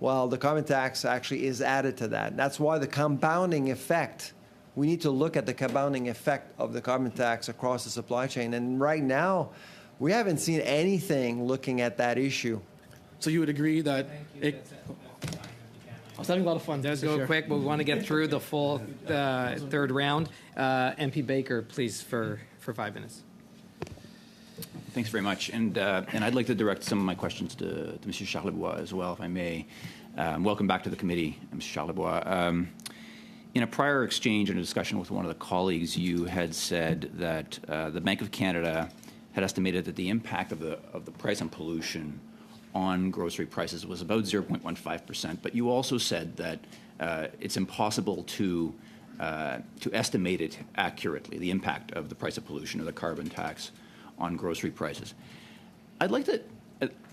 well, the carbon tax actually is added to that. That's why the compounding effect, we need to look at the compounding effect of the carbon tax across the supply chain. And right now, we haven't seen anything looking at that issue. So you would agree that I was having a lot of fun. Let's go quick. We want to get through the full third round. MP Baker, please, for 5 minutes. Thanks very much. And I'd like to direct some of my questions to Mr. Charlebois as well, if I may. Welcome back to the committee, Mr. Charlebois. In a prior exchange and a discussion with one of the colleagues, you had said that the Bank of Canada had estimated that the impact of the price on pollution on grocery prices was about 0.15%, but you also said that it's impossible to estimate it accurately, the impact of the price of pollution or the carbon tax on grocery prices. I'd like to,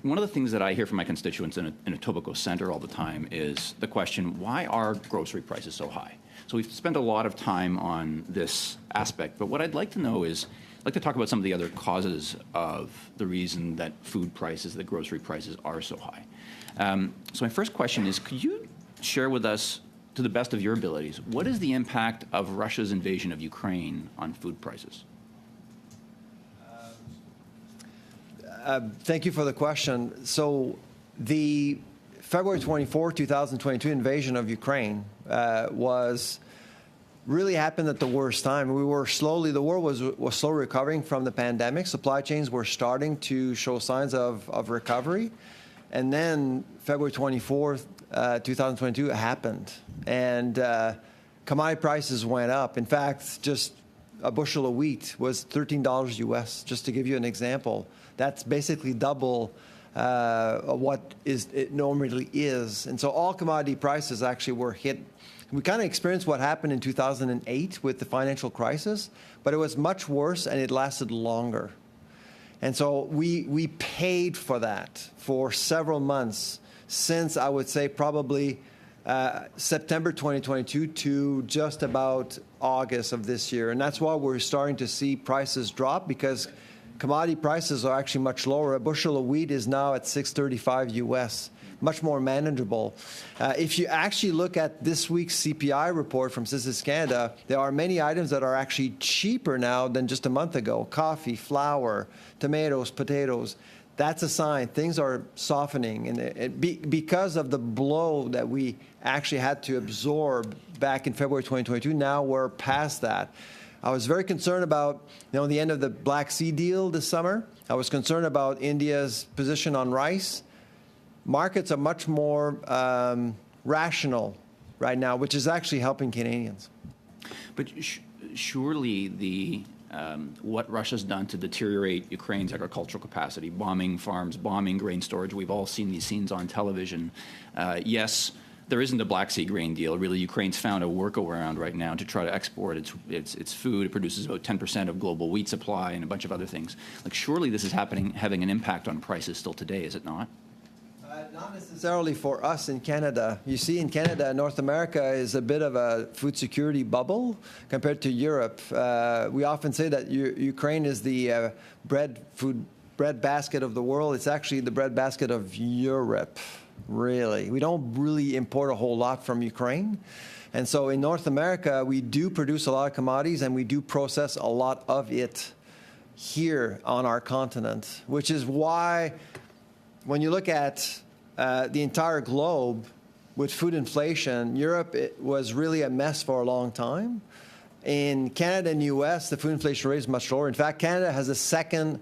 one of the things that I hear from my constituents in Etobicoke Centre all the time is the question, why are grocery prices so high? So we've spent a lot of time on this aspect, but what I'd like to know is, I'd like to talk about some of the other causes of the reason that food prices, that grocery prices are so high. So my first question is, could you share with us, to the best of your abilities, what is the impact of Russia's invasion of Ukraine on food prices? Thank you for the question. So the February 24, 2022 invasion of Ukraine really happened at the worst time. The world was slowly recovering from the pandemic. Supply chains were starting to show signs of recovery. And then February 24th, 2022 happened. And commodity prices went up. In fact, just a bushel of wheat was $13 US, just to give you an example. That's basically double what it normally is. And so all commodity prices actually were hit. We kind of experienced what happened in 2008 with the financial crisis, but it was much worse and it lasted longer. And so we paid for that for several months since, I would say, probably September 2022 to just about August of this year. And that's why we're starting to see prices drop, because commodity prices are actually much lower. A bushel of wheat is now at $6.35 US, much more manageable. If you actually look at this week's CPI report from Statistics Canada, there are many items that are actually cheaper now than just a month ago. Coffee, flour, tomatoes, potatoes. That's a sign things are softening, and because of the blow that we actually had to absorb back in February 2022. Now we're past that. I was very concerned about, the end of the Black Sea deal this summer. I was concerned about India's position on rice. Markets are much more rational right now, which is actually helping Canadians. But surely what Russia's done to deteriorate Ukraine's agricultural capacity, bombing farms, bombing grain storage, we've all seen these scenes on television. Yes, there isn't a Black Sea grain deal. Really, Ukraine's found a workaround right now to try to export its food. It produces about 10% of global wheat supply and a bunch of other things. Surely this is having an impact on prices still today, is it not? Not necessarily for us in Canada. You see, in Canada, North America is a bit of a food security bubble compared to Europe. We often say that Ukraine is the bread basket of the world. It's actually the bread basket of Europe, really. We don't really import a whole lot from Ukraine. And so in North America, we do produce a lot of commodities, and we do process a lot of it here on our continent, which is why when you look at the entire globe with food inflation, Europe was really a mess for a long time. In Canada and the U.S., the food inflation rate is much lower. In fact, Canada has the second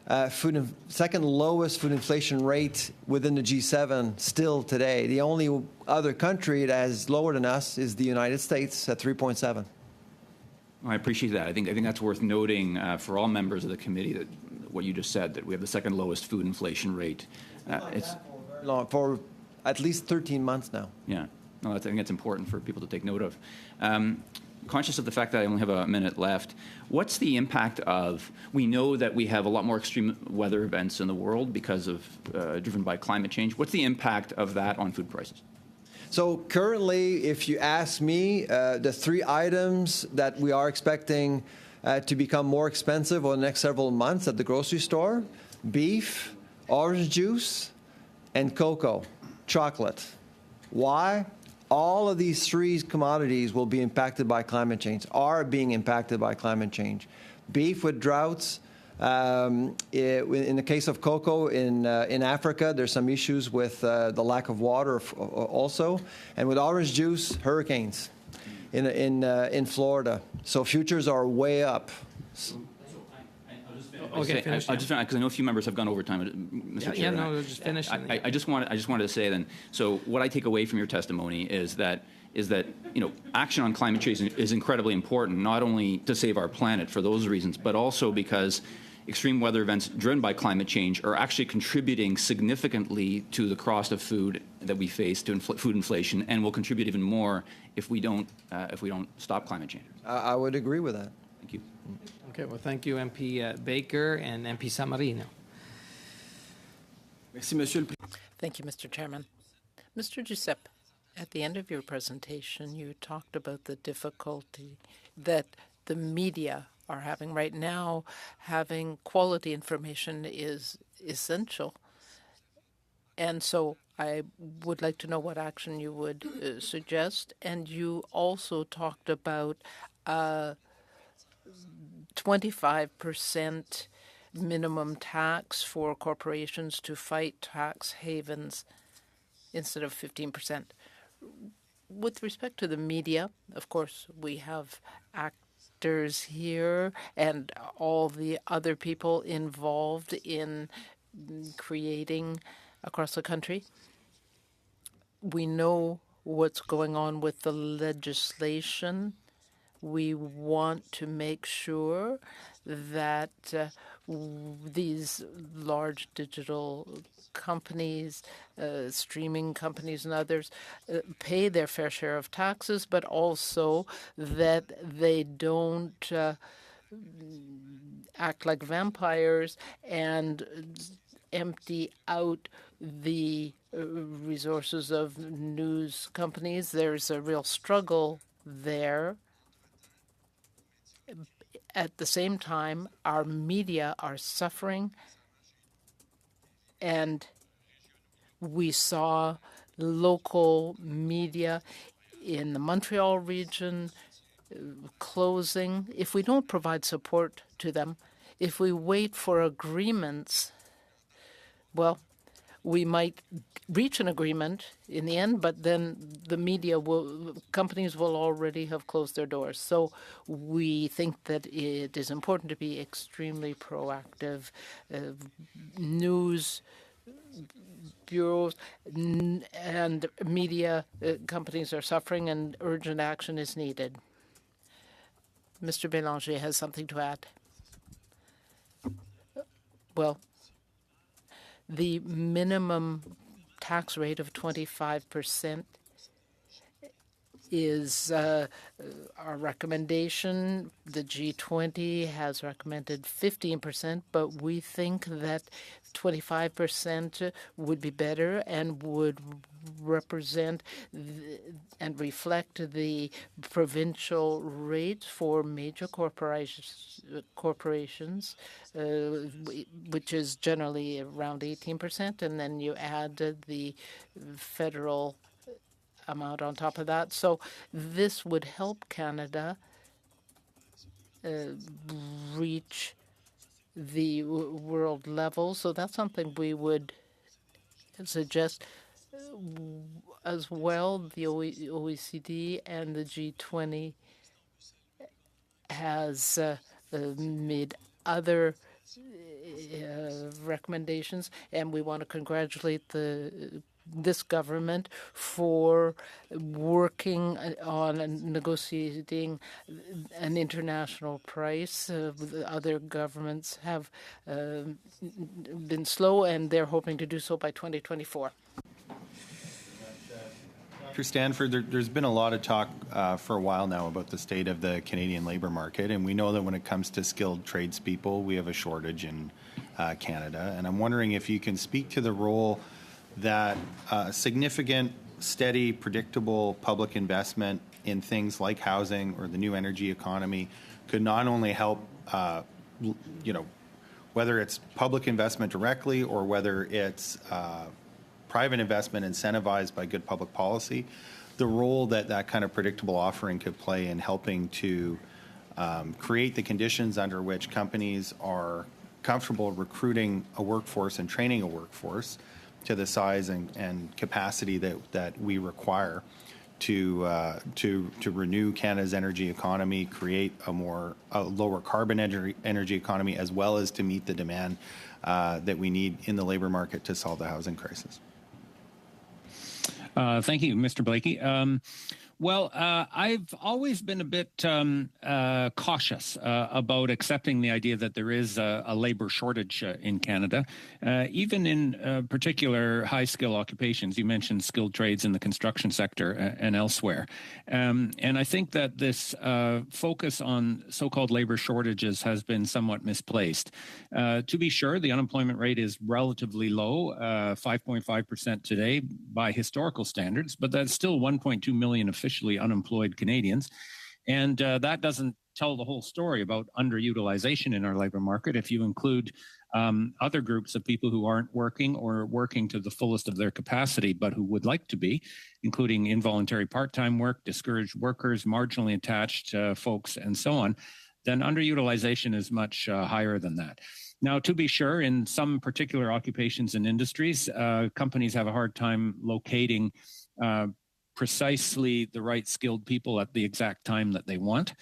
lowest food inflation rate within the G7 still today. The only other country that is lower than us is the United States at 3.7. I appreciate that. I think that's worth noting for all members of the committee, that what you just said, that we have the second lowest food inflation rate. For at least 13 months now. Yeah. No, I think that's important for people to take note of. Conscious of the fact that I only have a minute left, what's the impact of, we know that we have a lot more extreme weather events in the world because of, driven by climate change. What's the impact of that on food prices? So currently, if you ask me, the three items that we are expecting to become more expensive over the next several months at the grocery store: beef, orange juice, and cocoa, chocolate. Why? All of these three commodities will be impacted by climate change, are being impacted by climate change. Beef with droughts. In the case of cocoa in Africa, there's some issues with the lack of water also. And with orange juice, hurricanes in Florida. So futures are way up. Okay, finish. Because I know a few members have gone over time, Mr. Chair. Yeah, no, just finish. I just wanted to say then. So what I take away from your testimony is that action on climate change is incredibly important, not only to save our planet for those reasons, but also because extreme weather events driven by climate change are actually contributing significantly to the cost of food that we face, to food inflation, and will contribute even more if we don't stop climate change. I would agree with that. Thank you. Okay, well, thank you, MP Baker and MP Samarino. Thank you, Mr. Chairman. Mr. Giuseppe, at the end of your presentation, you talked about the difficulty that the media are having right now. Having quality information is essential. And so I would like to know what action you would suggest. And you also talked about 25% minimum tax for corporations to fight tax havens instead of 15%. With respect to the media, of course, we have actors here and all the other people involved in creating across the country. We know what's going on with the legislation. We want to make sure that these large digital companies, streaming companies and others, pay their fair share of taxes, but also that they don't act like vampires and empty out the resources of news companies. There's a real struggle there. At the same time, our media are suffering, and we saw local media in the Montreal region closing. If we don't provide support to them, if we wait for agreements, well, we might reach an agreement in the end, but then the companies will already have closed their doors. So we think that it is important to be extremely proactive. News bureaus and media companies are suffering, and urgent action is needed. Mr. Bélanger has something to add. Well, the minimum tax rate of 25% is our recommendation. The G20 has recommended 15%, but we think that 25% would be better and would represent and reflect the provincial rates for major corporations, which is generally around 18%, and then you add the federal amount on top of that. So this would help Canada reach the world level. So that's something we would suggest as well. The OECD and the G20 has made other recommendations, and we want to congratulate this government for working on negotiating an international price. Other governments have been slow, and they're hoping to do so by 2024. Dr. Stanford, there's been a lot of talk for a while now about the state of the Canadian labor market, and we know that when it comes to skilled tradespeople, we have a shortage in Canada. And I'm wondering if you can speak to the role that significant, steady, predictable public investment in things like housing or the new energy economy could not only help, whether it's public investment directly or whether it's private investment incentivized by good public policy, the role that that kind of predictable offering could play in helping to create the conditions under which companies are comfortable recruiting a workforce and training a workforce to the size and capacity that we require to renew Canada's energy economy, create a lower carbon energy economy, as well as to meet the demand that we need in the labor market to solve the housing crisis. Thank you, Mr. Blakey. Well, I've always been a bit cautious about accepting the idea that there is a labor shortage in Canada, even in particular high-skill occupations. You mentioned skilled trades in the construction sector and elsewhere. And I think that this focus on so-called labor shortages has been somewhat misplaced. To be sure, the unemployment rate is relatively low, 5.5% today by historical standards, but that's still 1.2 million officially unemployed Canadians. And that doesn't tell the whole story about underutilization in our labor market. If you include other groups of people who aren't working or working to the fullest of their capacity, but who would like to be, including involuntary part-time work, discouraged workers, marginally attached folks, and so on, then underutilization is much higher than that. Now, to be sure, in some particular occupations and industries, companies have a hard time locating precisely the right skilled people at the exact time that they want.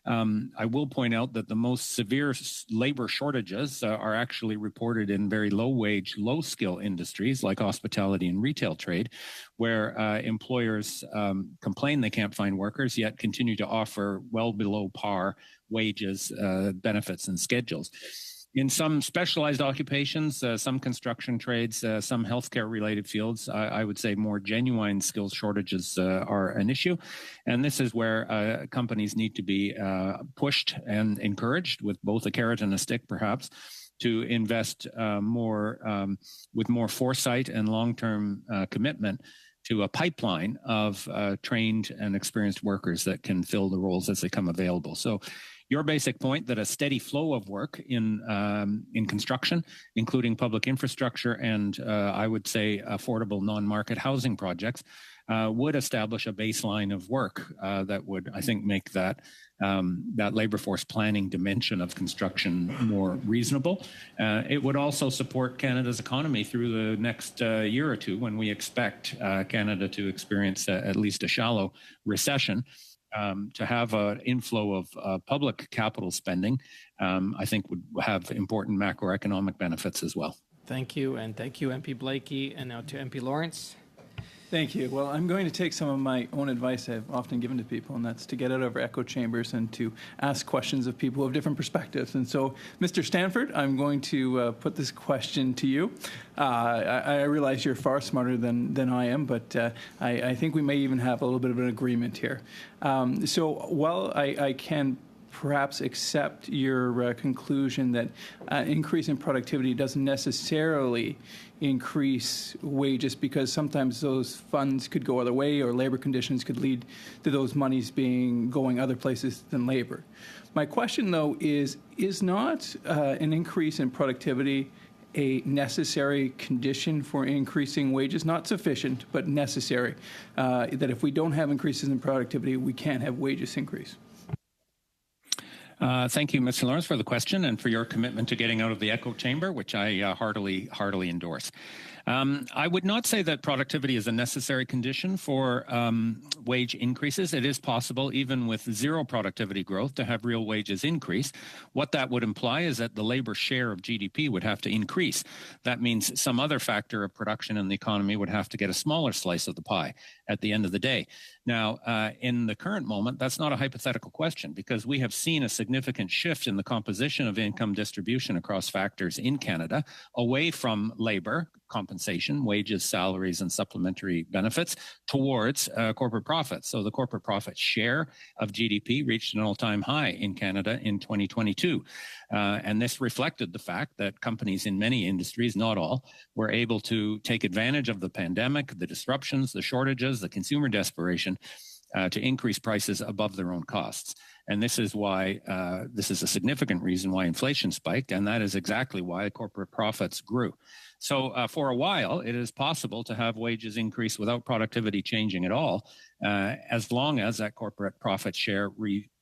I will point out that the most severe labor shortages are actually reported in very low-wage, low-skill industries like hospitality and retail trade, where employers complain they can't find workers, yet continue to offer well below par wages, benefits, and schedules. In some specialized occupations, some construction trades, some healthcare-related fields, I would say more genuine skills shortages are an issue. And this is where companies need to be pushed and encouraged with both a carrot and a stick, perhaps, to invest more with more foresight and long-term commitment to a pipeline of trained and experienced workers that can fill the roles as they come available. So your basic point that a steady flow of work in construction, including public infrastructure and I would say affordable non-market housing projects, would establish a baseline of work that would, I think, make that labor force planning dimension of construction more reasonable. It would also support Canada's economy through the next year or two, when we expect Canada to experience at least a shallow recession. To have an inflow of public capital spending, I think would have important macroeconomic benefits as well. Thank you, and thank you, MP Blakey, and now to MP Lawrence. Thank you. Well, I'm going to take some of my own advice I've often given to people, and that's to get out of our echo chambers and to ask questions of people who have different perspectives. And so, Mr. Stanford, I'm going to put this question to you. I realize you're far smarter than I am, but I think we may even have a little bit of an agreement here. So while I can perhaps accept your conclusion that increase in productivity doesn't necessarily increase wages, because sometimes those funds could go other way, or labor conditions could lead to those monies going other places than labor. My question, though, is not an increase in productivity a necessary condition for increasing wages? Not sufficient, but necessary. That if we don't have increases in productivity, we can't have wages increase. Thank you, Mr. Lawrence, for the question and for your commitment to getting out of the echo chamber, which I heartily endorse. I would not say that productivity is a necessary condition for wage increases. It is possible, even with zero productivity growth, to have real wages increase. What that would imply is that the labor share of GDP would have to increase. That means some other factor of production in the economy would have to get a smaller slice of the pie at the end of the day. Now, in the current moment, that's not a hypothetical question, because we have seen a significant shift in the composition of income distribution across factors in Canada, away from labor, compensation, wages, salaries, and supplementary benefits, towards corporate profits. So the corporate profit share of GDP reached an all-time high in Canada in 2022. And this reflected the fact that companies in many industries, not all, were able to take advantage of the pandemic, the disruptions, the shortages, the consumer desperation, to increase prices above their own costs. And this is why, this is a significant reason why inflation spiked, and that is exactly why corporate profits grew. So for a while, it is possible to have wages increase without productivity changing at all, as long as that corporate profit share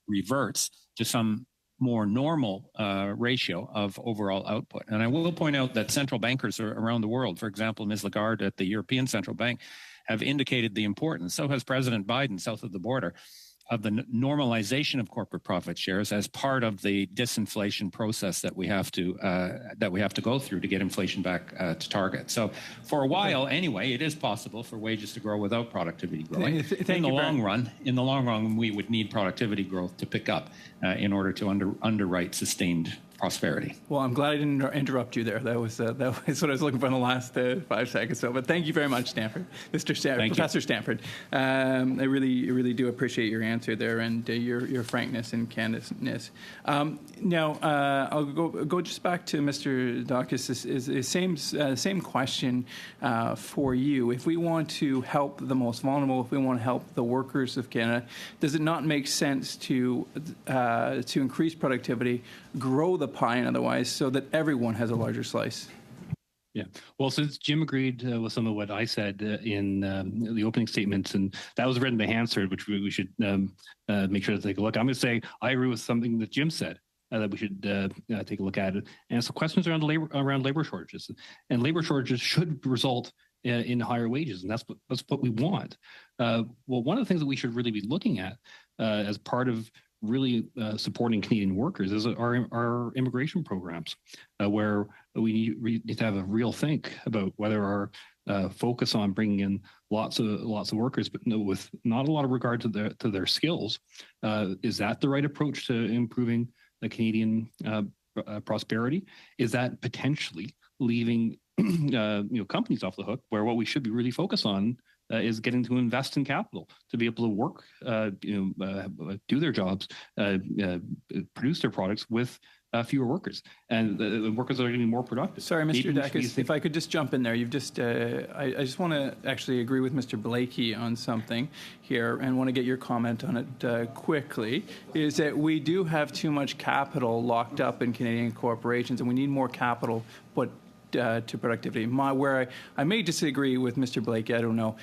reverts to some more normal ratio of overall output. And I will point out that central bankers around the world, for example, Ms. Lagarde at the European Central Bank, have indicated the importance, so has President Biden south of the border, normalization of corporate profit shares as part of the disinflation process that we have to go through to get inflation back to target. So for a while, anyway, it is possible for wages to grow without productivity growing. In the long run, we would need productivity growth to pick up in order to underwrite sustained prosperity. Well, I'm glad I didn't interrupt you there. That was what I was looking for in the last 5 seconds. So, but thank you very much, Professor Stanford. I really do appreciate your answer there and your frankness and candidness. Now, I'll go just back to Mr. Dacus. Same question for you. If we want to help the most vulnerable, if we want to help the workers of Canada, does it not make sense to increase productivity, grow the pie and otherwise, so that everyone has a larger slice? Yeah. Well, since Jim agreed with some of what I said in the opening statements, and that was written by Hansard, which we should make sure to take a look. I'm going to say I agree with something that Jim said, that we should take a look at it. And so questions around labor shortages, and labor shortages should result in higher wages, and that's what we want. Well, one of the things that we should really be looking at as part of really supporting Canadian workers is our immigration programs, where we need to have a real think about whether our focus on bringing in lots of workers, but with not a lot of regard to their skills, is that the right approach to improving the Canadian prosperity? Is that potentially leaving companies off the hook, where what we should be really focused on is getting to invest in capital to be able to work, do their jobs, produce their products with fewer workers, and the workers are going to be more productive. Sorry, Mr. Dacus, if I could just jump in there. You've just, I just want to actually agree with Mr. Blakey on something here, and want to get your comment on it quickly. Is that we do have too much capital locked up in Canadian corporations, and we need more capital put to productivity. Where I may disagree with Mr. Blake, I don't know,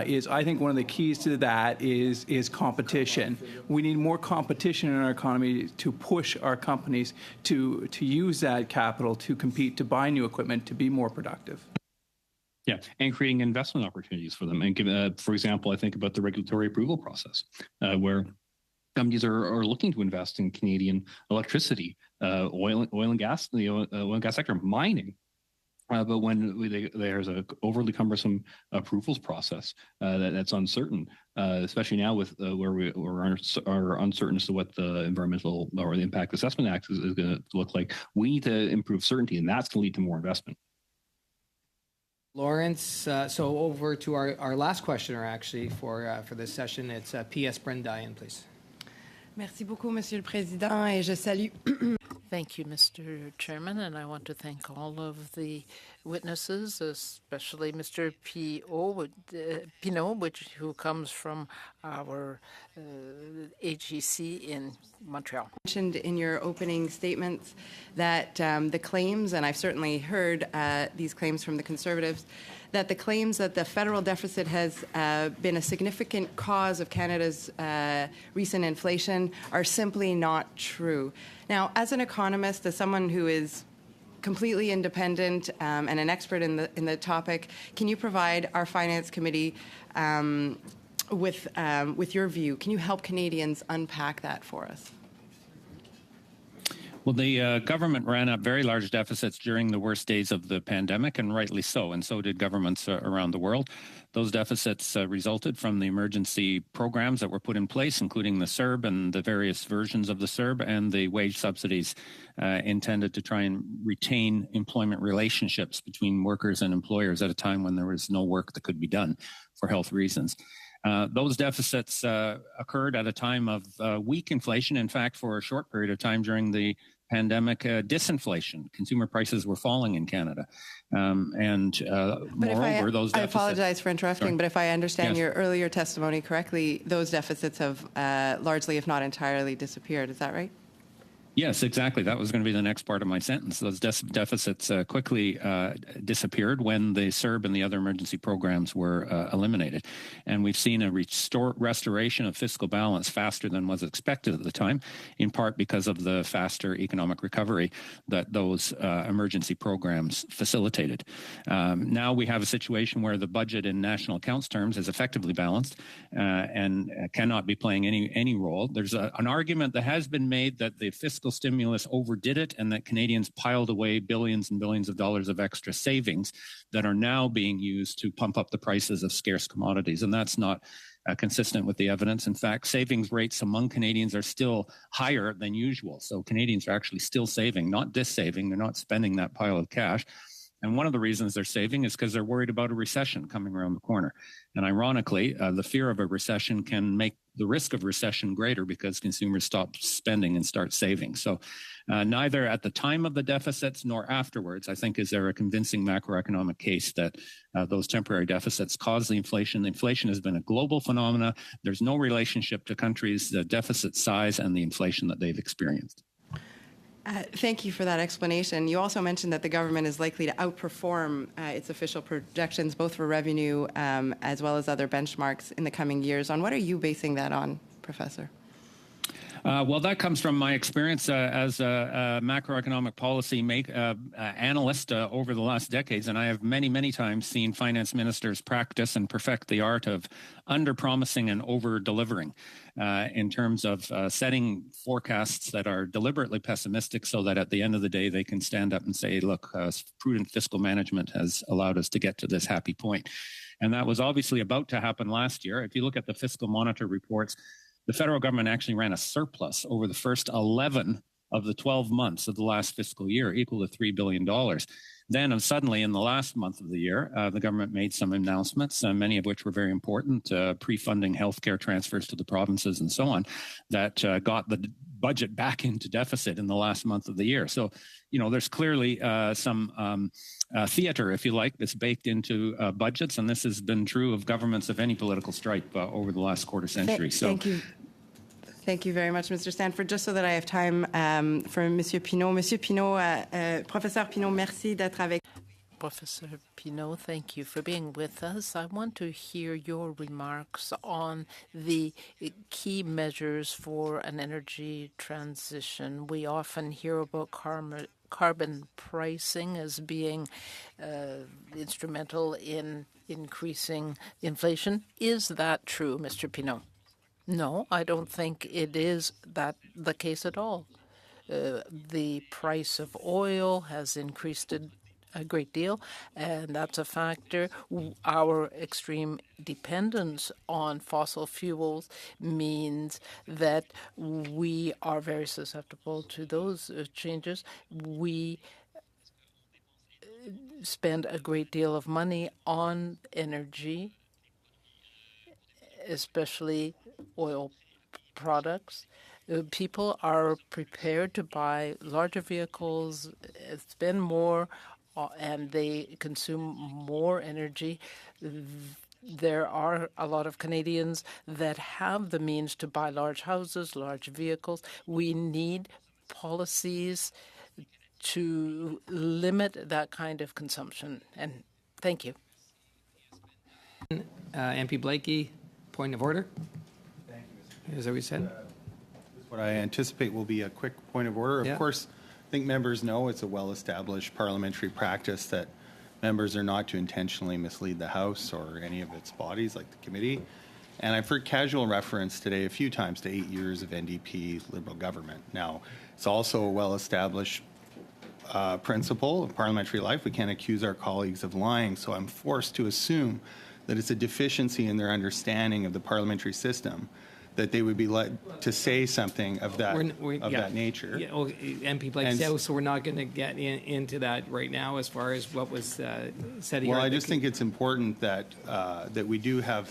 is I think one of the keys to that is competition. We need more competition in our economy to push our companies to use that capital to compete, to buy new equipment, to be more productive. Yeah, and creating investment opportunities for them. And for example, I think about the regulatory approval process, where companies are looking to invest in Canadian electricity, oil and gas, the oil and gas sector, mining. But when there's an overly cumbersome approvals process that's uncertain, especially now with where we're uncertain as to what the Environmental or the Impact Assessment Act is going to look like, we need to improve certainty, and that's going to lead to more investment. Lawrence, so over to our last questioner actually for this session. It's P.S. Brendayan, please. Merci beaucoup, Monsieur le Président, et je salue. Thank you, Mr. Chairman, and I want to thank all of the witnesses, especially Mr. Pinault, who comes from our AGC in Montreal. Mentioned in your opening statements that the claims, and I've certainly heard these claims from the Conservatives, that the claims that the federal deficit has been a significant cause of Canada's recent inflation are simply not true. Now, as an economist, as someone who is completely independent and an expert in the topic, can you provide our Finance Committee with your view? Can you help Canadians unpack that for us? Well, the government ran up very large deficits during the worst days of the pandemic, and rightly so, and so did governments around the world. Those deficits resulted from the emergency programs that were put in place, including the CERB and the various versions of the CERB and the wage subsidies intended to try and retain employment relationships between workers and employers at a time when there was no work that could be done for health reasons. Those deficits occurred at a time of weak inflation. In fact, for a short period of time during the pandemic, disinflation. Consumer prices were falling in Canada. Moreover, those deficits... I apologize for interrupting, but if I understand your earlier testimony correctly, those deficits have largely, if not entirely, disappeared. Is that right? Yes, exactly. That was going to be the next part of my sentence. Those deficits quickly disappeared when the CERB and the other emergency programs were eliminated. And we've seen a restoration of fiscal balance faster than was expected at the time, in part because of the faster economic recovery that those emergency programs facilitated. Now we have a situation where the budget in national accounts terms is effectively balanced and cannot be playing any role. There's an argument that has been made that the fiscal stimulus overdid it and that Canadians piled away billions and billions of dollars of extra savings that are now being used to pump up the prices of scarce commodities. And that's not consistent with the evidence. In fact, savings rates among Canadians are still higher than usual. So Canadians are actually still saving, not dissaving. They're not spending that pile of cash. And one of the reasons they're saving is because they're worried about a recession coming around the corner. And ironically, the fear of a recession can make the risk of recession greater because consumers stop spending and start saving. So neither at the time of the deficits nor afterwards, I think, is there a convincing macroeconomic case that those temporary deficits cause the inflation. The inflation has been a global phenomena. There's no relationship to countries' deficit size and the inflation that they've experienced. Thank you for that explanation. You also mentioned that the government is likely to outperform its official projections, both for revenue as well as other benchmarks in the coming years. On what are you basing that on, Professor? Well, that comes from my experience as a macroeconomic policy analyst over the last decades, and I have many times seen finance ministers practice and perfect the art of under-promising and over-delivering in terms of setting forecasts that are deliberately pessimistic so that at the end of the day they can stand up and say, look, prudent fiscal management has allowed us to get to this happy point. And that was obviously about to happen last year. If you look at the Fiscal Monitor reports, the federal government actually ran a surplus over the first 11 of the 12 months of the last fiscal year, equal to $3 billion. Then suddenly in the last month of the year, the government made some announcements, many of which were very important, pre-funding healthcare transfers to the provinces and so on, that got the budget back into deficit in the last month of the year. So, you know, there's clearly some theater, if you like, that's baked into budgets, and this has been true of governments of any political stripe over the last quarter century. Thank you. Thank you very much, Mr. Stanford. Just so that I have time for Monsieur Pinault. Monsieur Pinault, Professeur Pinault, merci d'être avec. Professor Pinault, thank you for being with us. I want to hear your remarks on the key measures for an energy transition. We often hear about carbon pricing as being instrumental in increasing inflation. Is that true, Mr. Pinault? No, I don't think it is that the case at all. The price of oil has increased a great deal, and that's a factor. Our extreme dependence on fossil fuels means that we are very susceptible to those changes. We spend a great deal of money on energy, especially oil products. People are prepared to buy larger vehicles, spend more, and they consume more energy. There are a lot of Canadians that have the means to buy large houses, large vehicles. We need policies to limit that kind of consumption. And thank you. MP Blakey, point of order. Thank you, Mr. As we said. What I anticipate will be a quick point of order. Of course, I think members know it's a well-established parliamentary practice that members are not to intentionally mislead the House or any of its bodies like the committee. And I've heard casual reference today a few times to 8 years of NDP Liberal government. Now, it's also a well-established principle of parliamentary life. We can't accuse our colleagues of lying, so I'm forced to assume that it's a deficiency in their understanding of the parliamentary system that they would be led to say something of that that nature. Yeah, well, MP Blake said, so we're not going to get into that right now as far as what was said here. Well, I just think it's important that that we do have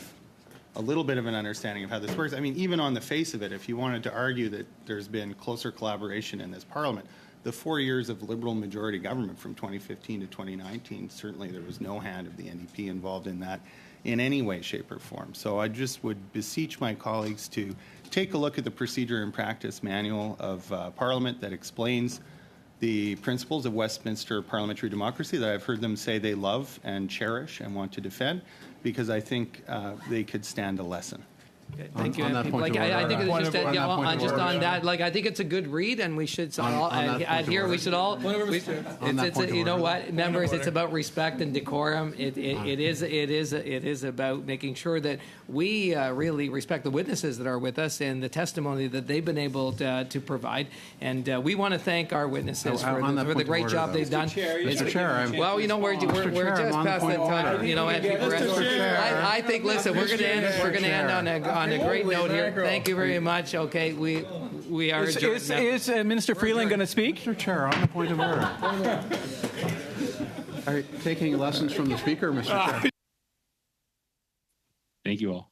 a little bit of an understanding of how this works. I mean, even on the face of it, if you wanted to argue that there's been closer collaboration in this Parliament, the 4 years of Liberal majority government from 2015 to 2019, certainly there was no hand of the NDP involved in that in any way, shape, or form. So I just would beseech my colleagues to take a look at the Procedure and Practice Manual of Parliament that explains the principles of Westminster parliamentary democracy that I've heard them say they love and cherish and want to defend, because I think they could stand a lesson. Okay, thank you. I think it's just on that. Like, I think it's a good read, and we should all adhere. We should all. You know what, members? It's about respect and decorum. It is about making sure that we really respect the witnesses that are with us and the testimony that they've been able to provide. And we want to thank our witnesses for the great job they've done. Mr. Chair, well, you know, we're just past the time. You know, I think. Listen, we're going to end on a great note here. Thank you very much. Okay, we are adjourned. Is Minister Freeland going to speak? Mr. Chair, on the point of order. Are you taking lessons from the Speaker, Mr. Chair? Thank you all.